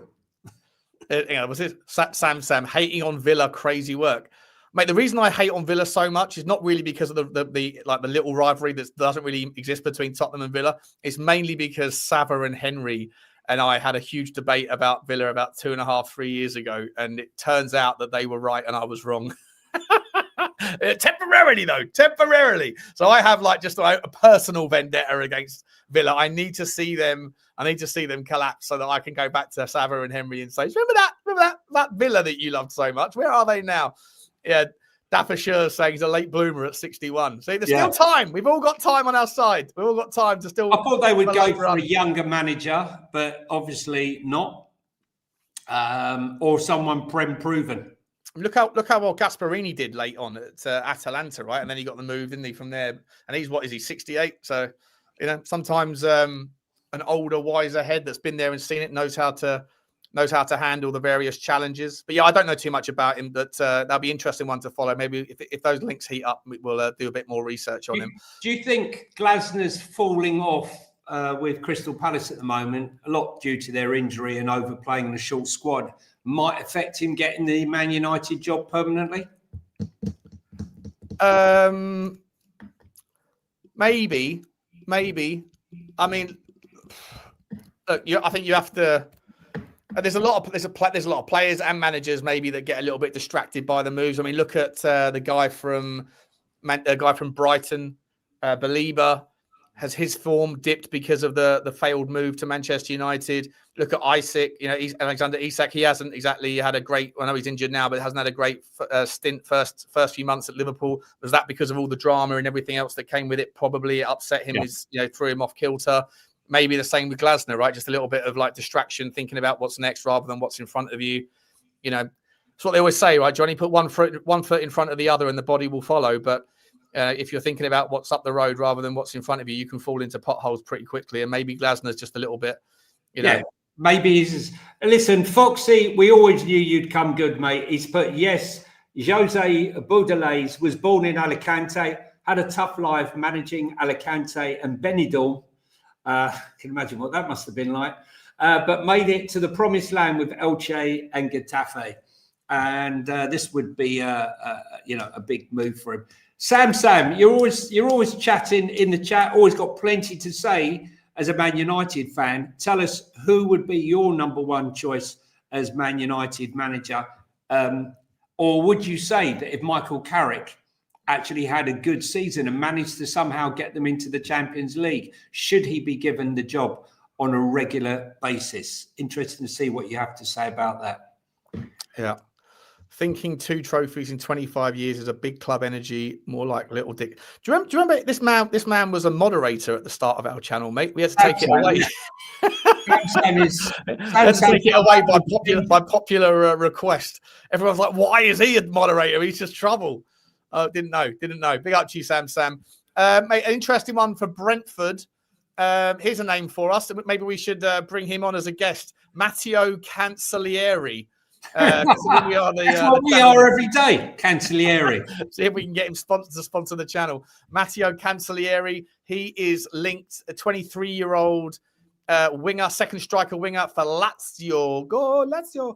S1: Was it Sam hating on Villa? Crazy work. Mate, the reason I hate on Villa so much is not really because of the little rivalry that doesn't really exist between Tottenham and Villa. It's mainly because Sava and Henry and I had a huge debate about Villa about 2.5-3 years ago, and it turns out that they were right and I was wrong. Temporarily. So I have just a personal vendetta against Villa. I need to see them collapse so that I can go back to Sava and Henry and say, remember that Villa that you loved so much? Where are they now? Yeah, Dapper Sure saying he's a late bloomer at 61. See, there's still time. We've all got time on our side. We've all got time to still.
S2: I thought they would go for a younger manager, but obviously not. Or someone proven.
S1: Look how well Gasperini did late on at Atalanta, right? And then he got the move, didn't he, from there? And he's 68? So, sometimes an older, wiser head that's been there and seen it knows how to handle the various challenges. But yeah, I don't know too much about him, but that'll be an interesting one to follow. Maybe if those links heat up, we'll do a bit more research on him.
S2: Do you think Glasner's falling off with Crystal Palace at the moment, a lot due to their injury and overplaying the short squad, might affect him getting the Man United job permanently?
S1: Maybe. I mean, look, I think you have to. There's a lot of players and managers maybe that get a little bit distracted by the moves. I mean, look at the guy from Brighton, Belieber. Has his form dipped because of the failed move to Manchester United? Look at Isak. Alexander Isak. He hasn't exactly had a great. I know he's injured now, but hasn't had a great stint first few months at Liverpool. Was that because of all the drama and everything else that came with it? Probably it upset him. Threw him off kilter. Maybe the same with Glasner, right? Just a little bit of distraction, thinking about what's next rather than what's in front of you. It's what they always say, right, Johnny? Put one foot in front of the other and the body will follow. But if you're thinking about what's up the road rather than what's in front of you, you can fall into potholes pretty quickly. And maybe Glasner's just a little bit,
S2: Yeah, maybe he's... Listen, Foxy, we always knew you'd come good, mate. He's put, yes, Jose Bordelais was born in Alicante, had a tough life managing Alicante and Benidorm. Can imagine what that must have been like. But made it to the promised land with Elche and Getafe. And this would be a big move for him. Sam, you're always chatting in the chat, always got plenty to say as a Man United fan. Tell us who would be your number one choice as Man United manager. Or would you say that if Michael Carrick actually had a good season and managed to somehow get them into the Champions League, should he be given the job on a regular basis? Interesting to see what you have to say about that.
S1: Yeah. Thinking 2 trophies in 25 years is a big club energy, more like little dick. Do you remember this man? This man was a moderator at the start of our channel, mate. We had to take it away. Let's take it away by popular request. Everyone's like, "Why is he a moderator? He's just trouble." Didn't know. Big up to you, Sam. Mate, an interesting one for Brentford. Here's a name for us. Maybe we should bring him on as a guest. Matteo Cancellieri.
S2: That's what we are every day, Cancellieri.
S1: See if we can get him to sponsor the channel. Matteo Cancellieri. He is linked, a 23-year-old winger, second striker winger for Lazio. Go Lazio.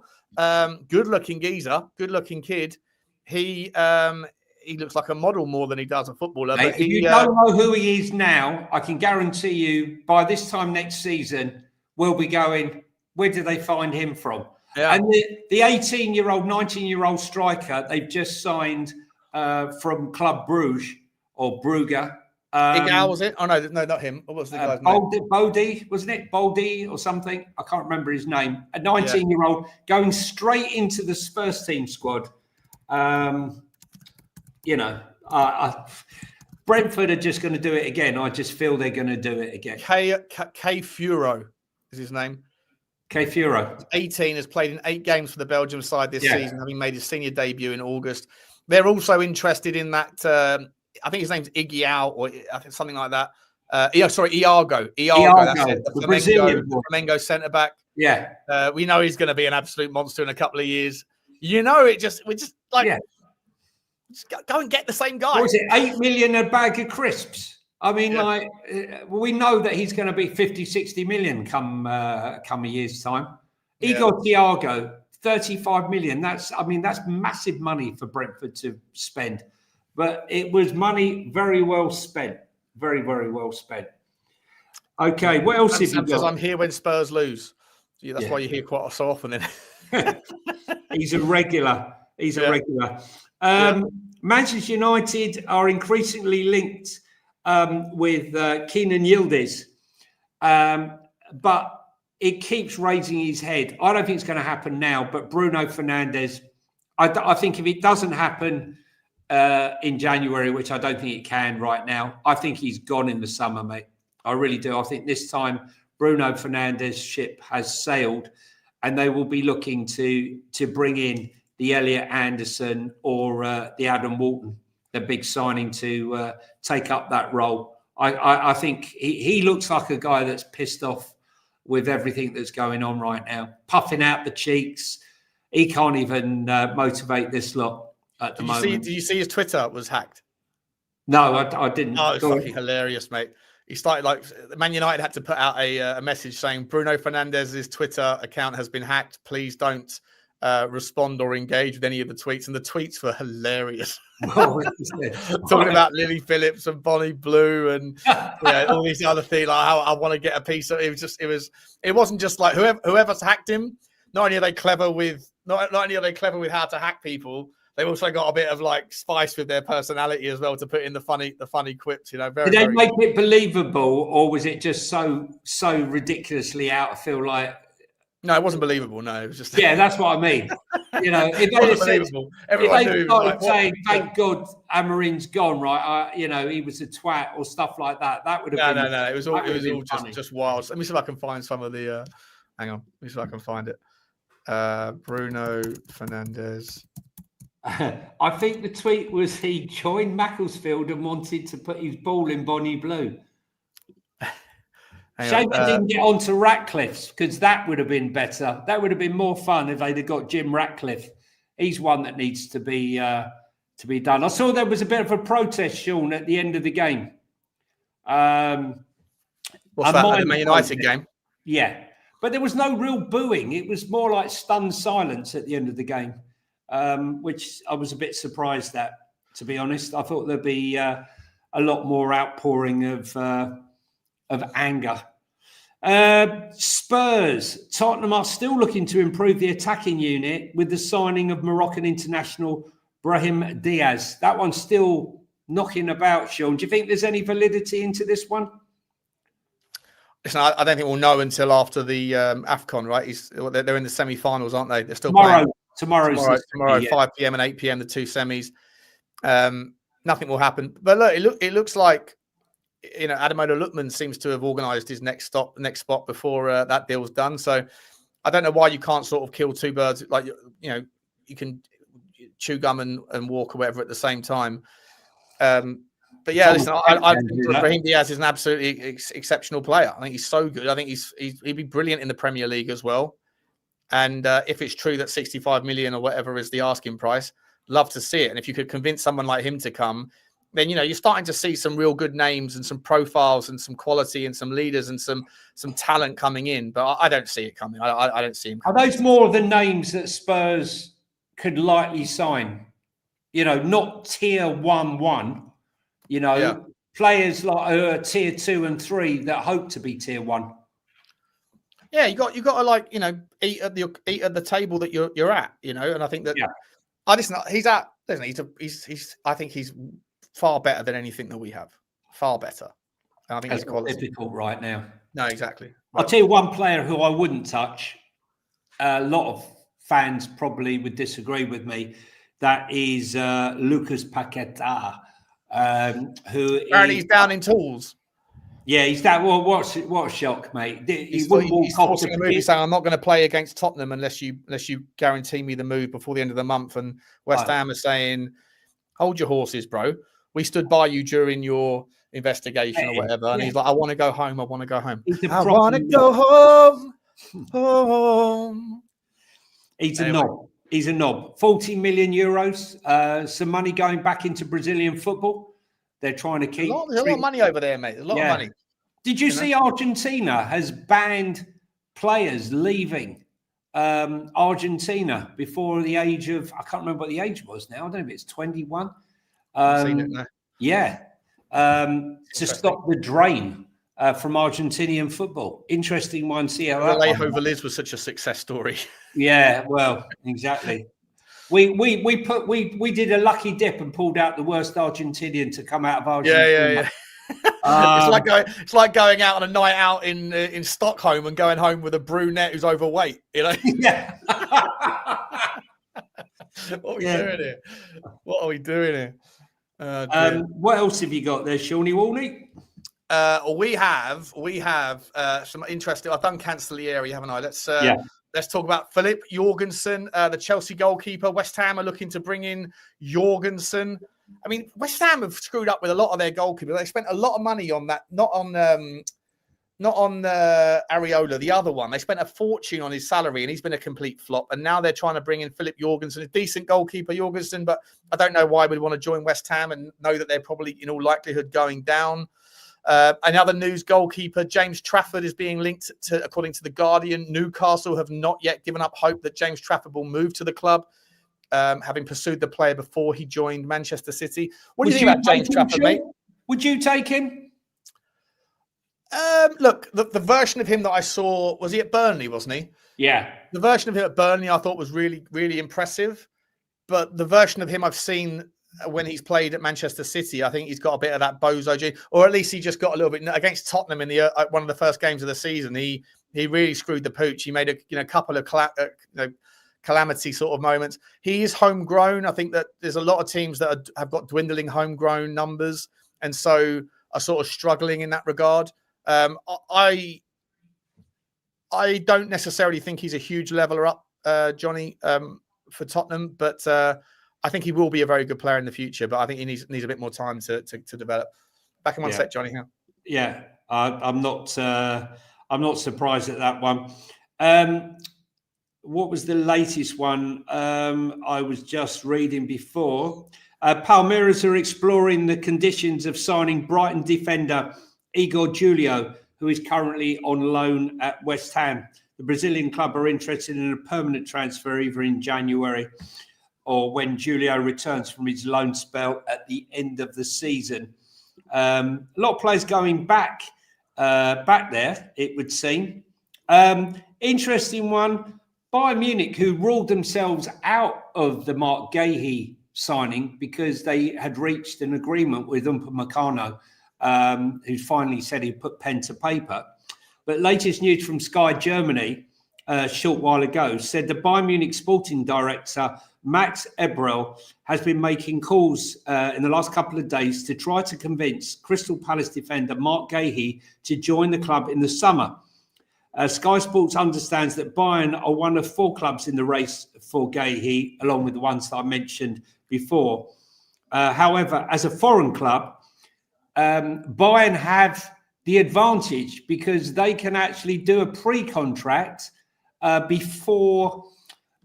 S1: Good-looking geezer, good-looking kid. He looks like a model more than he does a footballer.
S2: Mate,
S1: but
S2: if you don't know who he is now, I can guarantee you by this time next season, we'll be going, where did they find him from? Yeah. And the 18-year-old, 19-year-old striker they've just signed from Club Bruges or Brugge.
S1: Igal, was it? Oh, no, not him. What was the guy's name?
S2: Bodie, wasn't it? Bodie or something? I can't remember his name. A 19-year-old going straight into the Spurs team squad. Brentford are just going to do it again. I just feel they're going to do it again.
S1: K Furo is his name.
S2: K Furo. 18,
S1: has played in 8 games for the Belgium side this season, having made his senior debut in August. They're also interested in that. I think his name's Igial or I think something like that. Iago. That's it. The Flamengo centre back.
S2: Yeah.
S1: We know he's going to be an absolute monster in a couple of years. Just go and get the same guy.
S2: What was it? 8 million a bag of crisps. I mean, we know that he's going to be 50, 60 million come a year's time. Igor Thiago, 35 million. That's massive money for Brentford to spend. But it was money very well spent. Very, very well spent. Okay, what else have you got?
S1: Because I'm here when Spurs lose. That's why you're here quite so often then.
S2: He's a regular. A regular. Manchester United are increasingly linked with Kenan Yildiz, but it keeps raising his head. I don't think it's going to happen now, but Bruno Fernandes, I think if it doesn't happen in January, which I don't think it can right now, I think he's gone in the summer, mate. I really do. I think this time Bruno Fernandes' ship has sailed and they will be looking to bring in the Elliot Anderson or the Adam Walton, the big signing to take up that role. I think he looks like a guy that's pissed off with everything that's going on right now, puffing out the cheeks. He can't even motivate this lot at the moment.
S1: Did you see his Twitter was hacked?
S2: No, I didn't.
S1: Oh, it's fucking hilarious, mate. He started Man United had to put out a message saying Bruno Fernandes's Twitter account has been hacked. Please don't respond or engage with any of the tweets, and the tweets were hilarious. Talking about Lily Phillips and Bonnie Blue and all these other things. Like how I want to get a piece of it. It wasn't just like whoever's hacked him. Not only are they clever with how to hack people, they've also got a bit of like spice with their personality as well to put in the funny quips. Did
S2: they make it believable, or was it just so ridiculously out? I feel like.
S1: No, it wasn't believable. No, it was just.
S2: Yeah, that's what I mean. If they started saying, "Thank God Amarin's gone," right? He was a twat or stuff like that. That would have been.
S1: No. It was all just wild. Let me see if I can find some of the. Hang on. Let me see if I can find it. Bruno Fernandes.
S2: I think the tweet was he joined Macclesfield and wanted to put his ball in Bonnie Blue. Shame they didn't get on to Ratcliffe's, because that would have been better. That would have been more fun if they'd have got Jim Ratcliffe. He's one that needs to be done. I saw there was a bit of a protest, Sean, at the end of the game.
S1: What's that? The Man United game?
S2: Yeah, but there was no real booing. It was more like stunned silence at the end of the game, which I was a bit surprised at, to be honest. I thought there'd be a lot more outpouring of anger. Spurs, Tottenham are still looking to improve the attacking unit with the signing of Moroccan international Brahim Diaz. That one's still knocking about, Sean. Do you think there's any validity into this one?
S1: Listen, I don't think we'll know until after the AFCON, right? They're in the semi-finals, aren't they? They're still playing.
S2: Tomorrow,
S1: 5 p.m. and 8 p.m, the two semis. Nothing will happen. But look, it looks like Ademola Lookman seems to have organised his next spot before that deal's done. So I don't know why you can't sort of kill two birds. Like, you can chew gum and walk or whatever at the same time. But yeah, listen, I
S2: Paqueta
S1: think Brahim Diaz is an absolutely exceptional player. I think he's so good. I think he'd be brilliant in the Premier League as well. And if it's true that 65 million or whatever is the asking price, love to see it. And if you could convince someone like him to come, then, you're starting to see some real good names and some profiles and some quality and some leaders and some talent coming in. But I don't see it coming. I don't see him coming.
S2: Are those more of the names that Spurs could likely sign? Not tier 1, players like tier 2 and 3 that hope to be tier 1.
S1: Yeah, you got to eat at the table that you're at, and I think that I think he's far better than anything that we have. Far better. I think
S2: it's
S1: his quality
S2: difficult right now.
S1: No, exactly.
S2: I'll tell you one player who I wouldn't touch. A lot of fans probably would disagree with me. That is Lucas Paqueta, who
S1: apparently he's down in tools.
S2: Yeah, he's that. Well, what a shock, mate!
S1: He's forcing a move. He's saying, "I'm not going to play against Tottenham unless you guarantee me the move before the end of the month." And West Ham are saying, "Hold your horses, bro. We stood by you during your investigation or whatever." And he's like, "I want to go home. I want to go home. I want to go home."
S2: He's a knob. He's a knob. 40 million euros. Some money going back into Brazilian football. They're trying to keep.
S1: There's a lot of money over there, mate. There's a lot of money.
S2: Did you see Argentina has banned players leaving Argentina before the age of, I can't remember what the age was now. I don't know if it's 21.
S1: I've seen it now.
S2: Yeah. To stop the drain from Argentinian football. Interesting one. See how that
S1: Alejo Veliz was such a success story.
S2: Yeah, well, exactly. We did a lucky dip and pulled out the worst Argentinian to come out of Argentina.
S1: Yeah. It's like going out on a night out in Stockholm and going home with a brunette who's overweight.
S2: Yeah.
S1: What are we doing here?
S2: What else have you got there, Shawnee Walney?
S1: We have some interesting. I've done Cancellieri, haven't I? Let's talk about Philip Jorgensen, the Chelsea goalkeeper. West Ham are looking to bring in Jorgensen. I mean, West Ham have screwed up with a lot of their goalkeepers. They spent a lot of money on that, not on Areola, the other one. They spent a fortune on his salary, and he's been a complete flop. And now they're trying to bring in Philip Jorgensen, a decent goalkeeper, Jorgensen. But I don't know why we'd want to join West Ham and know that they're probably, in all likelihood, going down. Another news goalkeeper, James Trafford, is being linked to, according to The Guardian. Newcastle have not yet given up hope that James Trafford will move to the club, having pursued the player before he joined Manchester City. What do you think about James Trafford, mate?
S2: Would you take him?
S1: Look, the version of him that I saw, was he at Burnley, wasn't he?
S2: Yeah.
S1: The version of him at Burnley I thought was really, really impressive. But the version of him I've seen when he's played at Manchester City, I think he's got a bit of that bozo gene, or at least he just got a little bit against Tottenham in the one of the first games of the season. He really screwed the pooch. He made a couple of calamity sort of moments. He is homegrown. I think that there's a lot of teams that have got dwindling homegrown numbers, and so are sort of struggling in that regard. I don't necessarily think he's a huge leveler up, Johnny, for Tottenham, but I think he will be a very good player in the future, but I think he needs a bit more time to develop. Back in one sec, Johnny.
S2: Yeah, I'm not surprised at that one. What was the latest one I was just reading before? Palmeiras are exploring the conditions of signing Brighton defender Igor Julio, who is currently on loan at West Ham. The Brazilian club are interested in a permanent transfer either in January or when Julio returns from his loan spell at the end of the season. A lot of players going back there, it would seem. Interesting one, Bayern Munich, who ruled themselves out of the Mark Gahey signing because they had reached an agreement with Upamecano, who finally said he'd put pen to paper. But latest news from Sky Germany a short while ago said the Bayern Munich sporting director, Max Eberl, has been making calls in the last couple of days to try to convince Crystal Palace defender Mark Gahey to join the club in the summer. Sky Sports understands that Bayern are one of 4 clubs in the race for Gahey, along with the ones that I mentioned before. However, as a foreign club, Bayern have the advantage because they can actually do a pre-contract before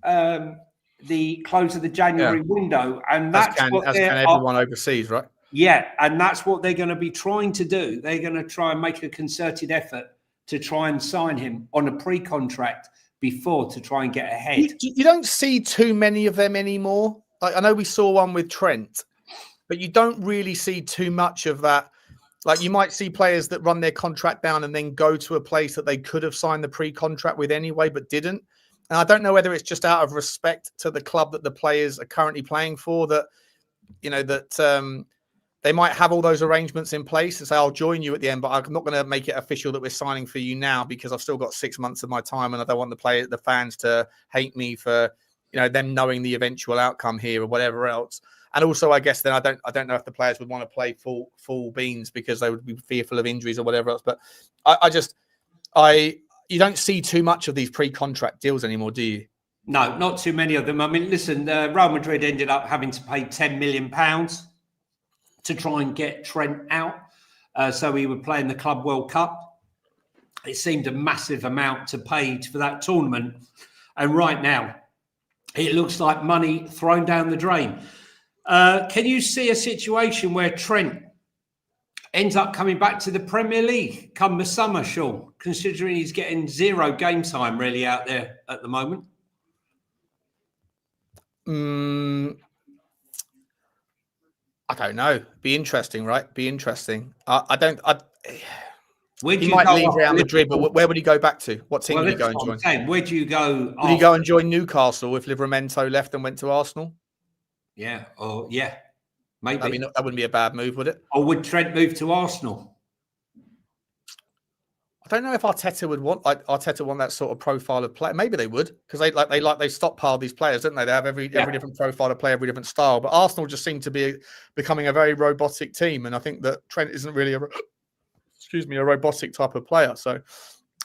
S2: the close of the January window, and
S1: as can everyone overseas, right?
S2: Yeah, and that's what they're going to be trying to do. They're going to try and make a concerted effort to try and sign him on a pre-contract before to try and get ahead.
S1: You don't see too many of them anymore. Like I know we saw one with Trent, but you don't really see too much of that. Like you might see players that run their contract down and then go to a place that they could have signed the pre-contract with anyway, but didn't. And I don't know whether it's just out of respect to the club that the players are currently playing for that, they might have all those arrangements in place and say, I'll join you at the end, but I'm not going to make it official that we're signing for you now because I've still got 6 months of my time and I don't want the fans to hate me for, them knowing the eventual outcome here or whatever else. And also, I guess then I don't know if the players would want to play full beans because they would be fearful of injuries or whatever else. But you don't see too much of these pre-contract deals anymore, do you?
S2: No, not too many of them. I mean, listen, Real Madrid ended up having to pay £10 million to try and get Trent out. So he would play in the Club World Cup. It seemed a massive amount to pay for that tournament. And right now, it looks like money thrown down the drain. Can you see a situation where Trent ends up coming back to the Premier League come the summer, Sean, considering he's getting 0 game time really out there at the moment?
S1: I don't know. Be interesting, right? Be interesting. He might leave Real Madrid, but where would he go back to? What team would he go and join?
S2: Where do you go?
S1: Would he go and join Newcastle if Livramento left and went to Arsenal?
S2: Yeah, maybe.
S1: That wouldn't be a bad move, would it?
S2: Or would Trent move to Arsenal?
S1: I don't know if Arteta would want that sort of profile of player. Maybe they would because they stockpile these players, don't they? They have every different profile of player, every different style. But Arsenal just seem to be becoming a very robotic team, and I think that Trent isn't really a robotic type of player. So,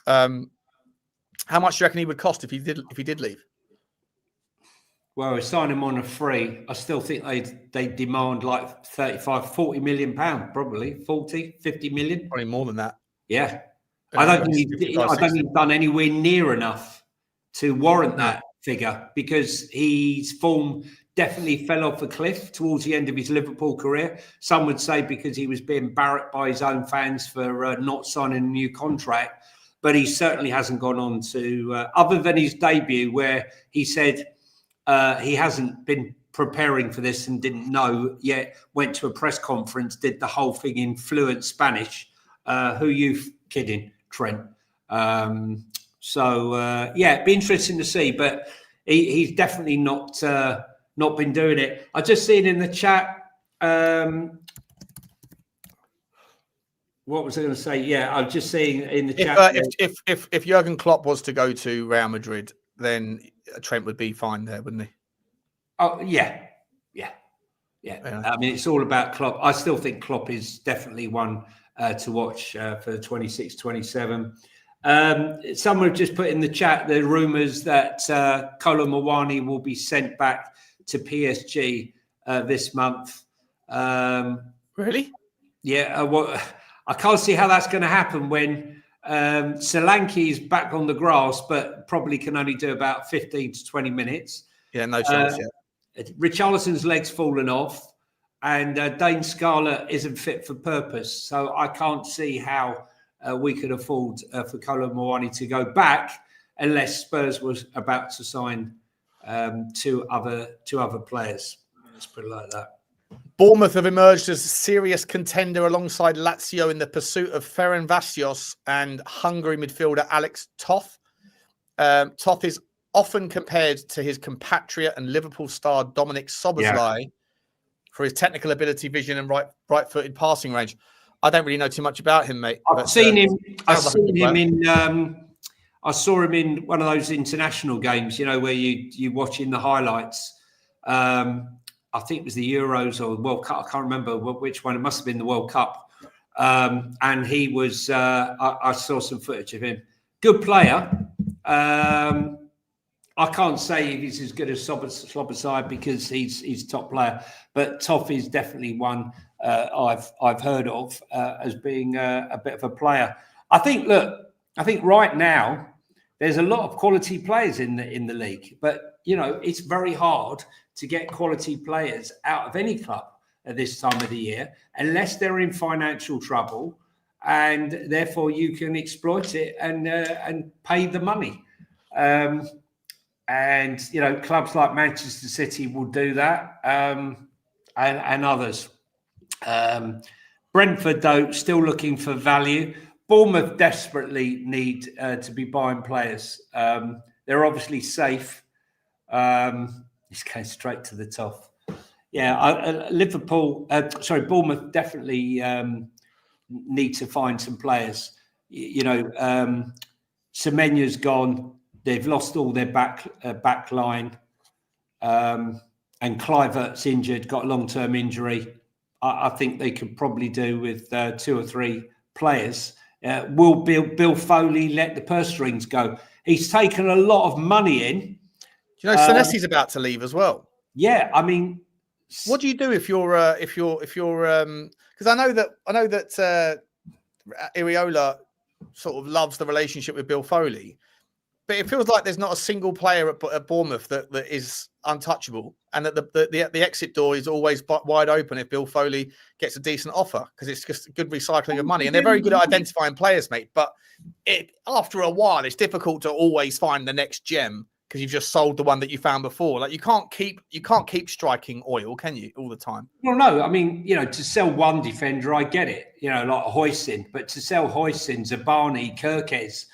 S1: how much do you reckon he would cost if he did leave?
S2: Well, we sign him on a free. I still think they demand like 35, 40 million pounds, probably 40, 50 million.
S1: Probably more than that.
S2: Yeah. I don't think he's done anywhere near enough to warrant that figure because his form definitely fell off a cliff towards the end of his Liverpool career. Some would say because he was being barracked by his own fans for not signing a new contract, but he certainly hasn't gone on to, other than his debut where he said he hasn't been preparing for this and didn't know yet, went to a press conference, did the whole thing in fluent Spanish. Who you kidding? Trent. It'd be interesting to see, but he's definitely not been doing it. I just seen in the chat. What was I going to say? Yeah, I was just seeing in the chat.
S1: If Jurgen Klopp was to go to Real Madrid, then Trent would be fine there, wouldn't he?
S2: Oh yeah. I mean, it's all about Klopp. I still think Klopp is definitely one to watch for 26-27. Someone just put in the chat the rumours that Kolo Muani will be sent back to PSG this month.
S1: Really?
S2: Yeah. I can't see how that's going to happen when Solanke is back on the grass, but probably can only do about 15 to 20 minutes.
S1: Yeah, no chance yet.
S2: Richarlison's leg's fallen off. And Dane Scarlett isn't fit for purpose. So I can't see how we could afford for Kolo Muani to go back unless Spurs was about to sign two other players. Let's put it like that.
S1: Bournemouth have emerged as a serious contender alongside Lazio in the pursuit of Ferenc Vassios and Hungary midfielder Alex Toth. Toth is often compared to his compatriot and Liverpool star Dominic Szoboszlai for his technical ability, vision, and right-footed passing range. I don't really know too much about him, mate.
S2: I saw him in one of those international games, where you watching the highlights. I think it was the Euros or the World Cup. I can't remember which one. It must have been the World Cup. And he was, I saw some footage of him. Good player. I can't say if he's as good as Sloboside because he's top player, but Toff is definitely one I've heard of as being a bit of a player. I think right now there's a lot of quality players in the league, but it's very hard to get quality players out of any club at this time of the year unless they're in financial trouble, and therefore you can exploit it and pay the money. And clubs like Manchester City will do that, and others. Brentford, though, still looking for value. Bournemouth desperately need to be buying players. They're obviously safe. It's going straight to the top. Yeah, Bournemouth definitely need to find some players. Semenya's gone. They've lost all their back line, and Kluivert's injured, got a long-term injury. I think they could probably do with 2 or 3 players. Will Bill Foley let the purse strings go? He's taken a lot of money in.
S1: Do Senesi's about to leave as well?
S2: Yeah, I mean,
S1: what do you do if you're because I know that Iraola sort of loves the relationship with Bill Foley. But it feels like there's not a single player at Bournemouth that is untouchable, and that the exit door is always wide open if Bill Foley gets a decent offer, because it's just good recycling of money. And they're very good at identifying players, mate. But after a while, it's difficult to always find the next gem because you've just sold the one that you found before. Like you can't keep striking oil, can you, all the time?
S2: Well, no. I mean, to sell one defender, I get it. Like Hoysin, but to sell Hoysin, Zabani, Kirkes.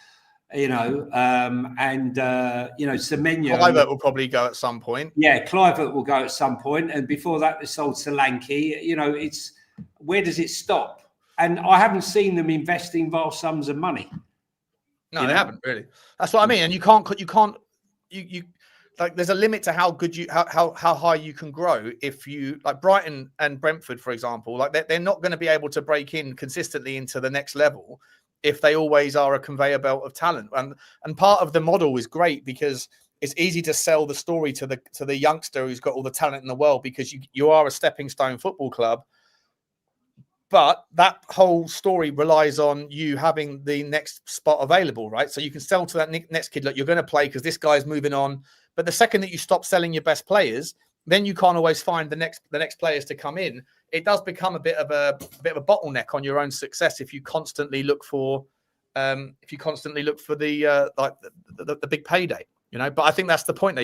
S2: Semenya.
S1: Kluivert will probably go at some point.
S2: Yeah, Kluivert will go at some point. And before that, they sold Solanke. It's where does it stop? And I haven't seen them investing vast sums of money.
S1: No, they haven't really. That's what I mean. And you can't like there's a limit to how good how high you can grow. If you like Brighton and Brentford, for example, like they're not going to be able to break in consistently into the next level if they always are a conveyor belt of talent. And part of the model is great because it's easy to sell the story to the youngster who's got all the talent in the world, because you are a stepping stone football club. But that whole story relies on you having the next spot available, right? So you can sell to that next kid, look, you're going to play because this guy's moving on. But the second that you stop selling your best players, then you can't always find the next players to come in. It does become a bit of a bottleneck on your own success if you constantly look for the big payday, But I think that's the point there.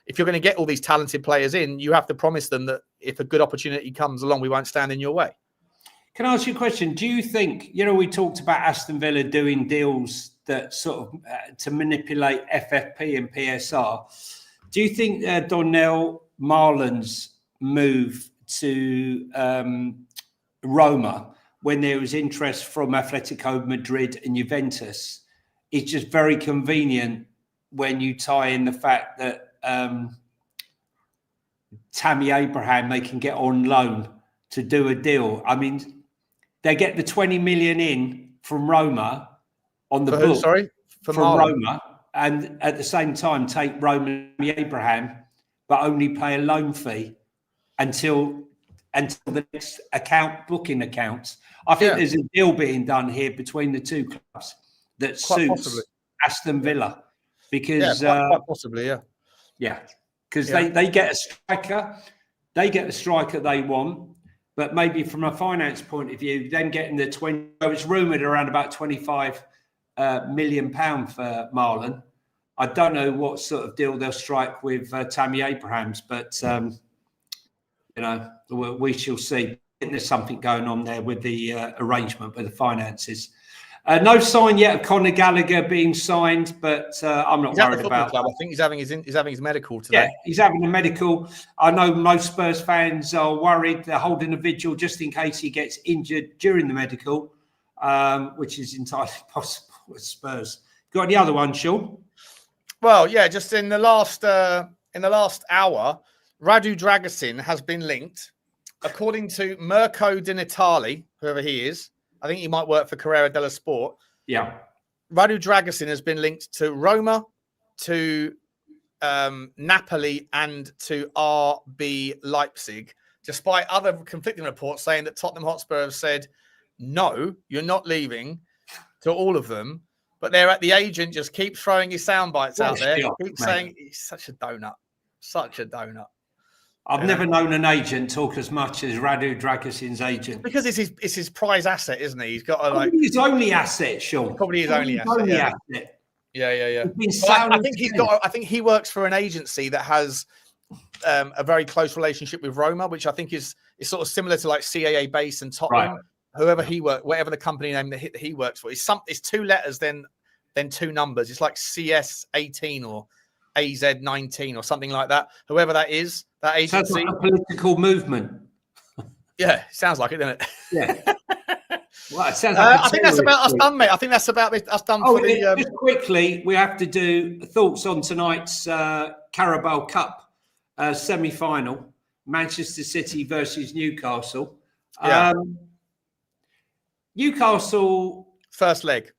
S1: If you're going to get all these talented players in, you have to promise them that if a good opportunity comes along, we won't stand in your way.
S2: Can I ask you a question? Do you think, we talked about Aston Villa doing deals that sort of to manipulate FFP and PSR. Do you think Donnell Marlon's move to Roma, when there was interest from Atletico Madrid and Juventus, is just very convenient when you tie in the fact that Tammy Abraham, they can get on loan to do a deal? I mean, they get the 20 million in from Roma on the book. From Roma, and at the same time take Roma Abraham, but only pay a loan fee until the next booking accounts. I think there's a deal being done here between the two clubs that suits Aston Villa, because
S1: quite possibly,
S2: because they get a striker, they want, but maybe from a finance point of view, them getting the 20. It's rumoured around about £25 million for Marlon. I don't know what sort of deal they'll strike with Tammy Abrahams, but we shall see. I think there's something going on there with the arrangement with the finances. No sign yet of Conor Gallagher being signed, but I'm not worried about that.
S1: I think he's having his medical today.
S2: Yeah, he's having a medical. I know most Spurs fans are worried. They're holding a vigil just in case he gets injured during the medical, which is entirely possible with Spurs. Got any other one, Sean?
S1: Well, yeah, just in the last hour, Radu Dragusin has been linked, according to Mirko Di Natale, whoever he is. I think he might work for Corriere dello Sport.
S2: Yeah.
S1: Radu Dragusin has been linked to Roma, to Napoli and to RB Leipzig, despite other conflicting reports saying that Tottenham Hotspur have said, no, you're not leaving, to all of them. But the agent just keeps throwing his sound bites out there. Keeps saying he's such a donut. Such a donut.
S2: I've never known an agent talk as much as Radu Dragusin's agent.
S1: Because it's his prize asset, isn't he? He's got
S2: his only asset, Sean.
S1: Probably his only asset. Yeah. Well, I think he works for an agency that has a very close relationship with Roma, which I think is sort of similar to like CAA Base and Tottenham. Right. Whatever the company name that he works for, it's 2 letters, then 2 numbers. It's like CS18 or AZ19 or something like that. Whoever that is, that agency.
S2: Sounds like a political movement.
S1: Yeah, sounds like it, doesn't it?
S2: Yeah. Well, it sounds like
S1: I think that's about us done, mate. I think that's about us done for the.
S2: Just quickly, we have to do thoughts on tonight's Carabao Cup semi-final, Manchester City versus Newcastle.
S1: Yeah.
S2: Newcastle
S1: first leg.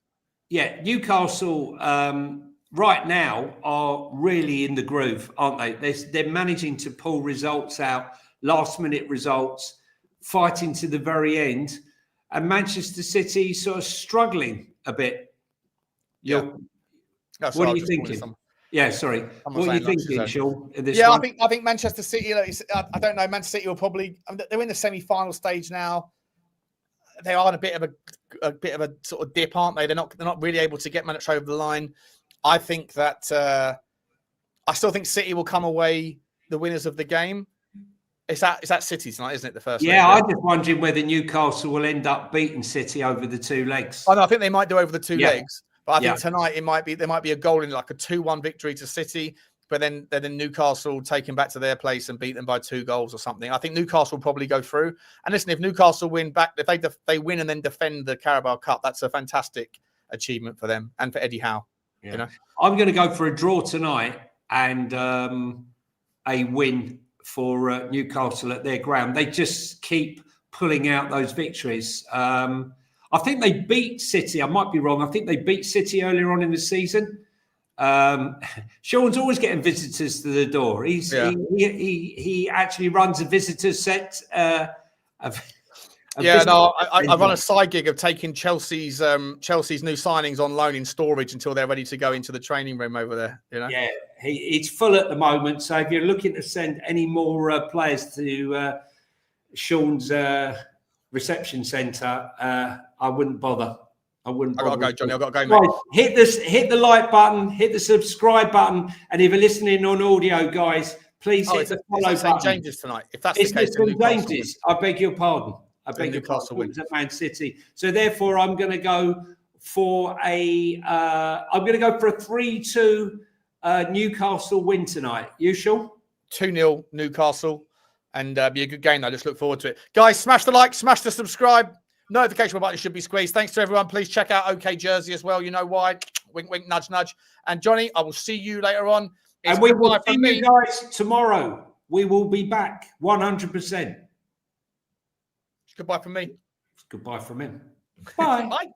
S2: Yeah, Newcastle right now are really in the groove, aren't they? They're managing to pull results out, last-minute results, fighting to the very end. And Manchester City sort of struggling a bit.
S1: Yeah.
S2: What are you thinking? Yeah, sorry. What are you thinking, Sean?
S1: I think Manchester City. I don't know. Manchester City will probably. They're in the semi-final stage now. They are in a bit of a sort of dip, aren't they? They're not really able to get much over the line. I think that I still think City will come away the winners of the game. It's at City tonight, isn't it? The first.
S2: Yeah,
S1: leg,
S2: I'm just wondering whether Newcastle will end up beating City over the 2 legs.
S1: Oh, no, I think they might do over the 2 legs, but I think tonight there might be a goal in like a 2-1 victory to City, but then Newcastle take them back to their place and beat them by 2 goals or something. I think Newcastle will probably go through. And listen, if Newcastle win back, if they win and then defend the Carabao Cup, that's a fantastic achievement for them and for Eddie Howe. Yeah. You know,
S2: I'm going to go for a draw tonight and a win for Newcastle at their ground. They just keep pulling out those victories. I think they beat City. I might be wrong. I think they beat City earlier on in the season. Sean's always getting visitors to the door. He actually runs a visitor set.
S1: I run a side gig of taking Chelsea's new signings on loan in storage until they're ready to go into the training room over there. You know,
S2: yeah, it's full at the moment. So if you're looking to send any more players to Sean's reception centre, I wouldn't bother. I got to go, Johnny. I've got to go, mate. Right, hit the like button, hit the subscribe button, and if you're listening on audio, guys, please hit the follow button.
S1: St James's tonight. If that's
S2: it's
S1: the case,
S2: St James's. I beg your pardon. I beg your
S1: Newcastle
S2: pardon. At Man City. So therefore, I'm going to go for a 3-2 Newcastle win tonight. You, Sean?
S1: 2-0 Newcastle, and be a good game. I just look forward to it, guys. Smash the like, smash the subscribe. Notification button should be squeezed. Thanks to everyone. Please check out OK Jersey as well. You know why. Wink, wink, nudge, nudge. And Johnny, I will see you later on.
S2: And we will see you guys tomorrow. We will be back 100%.
S1: Goodbye from me.
S2: Goodbye from him.
S1: Bye. Bye.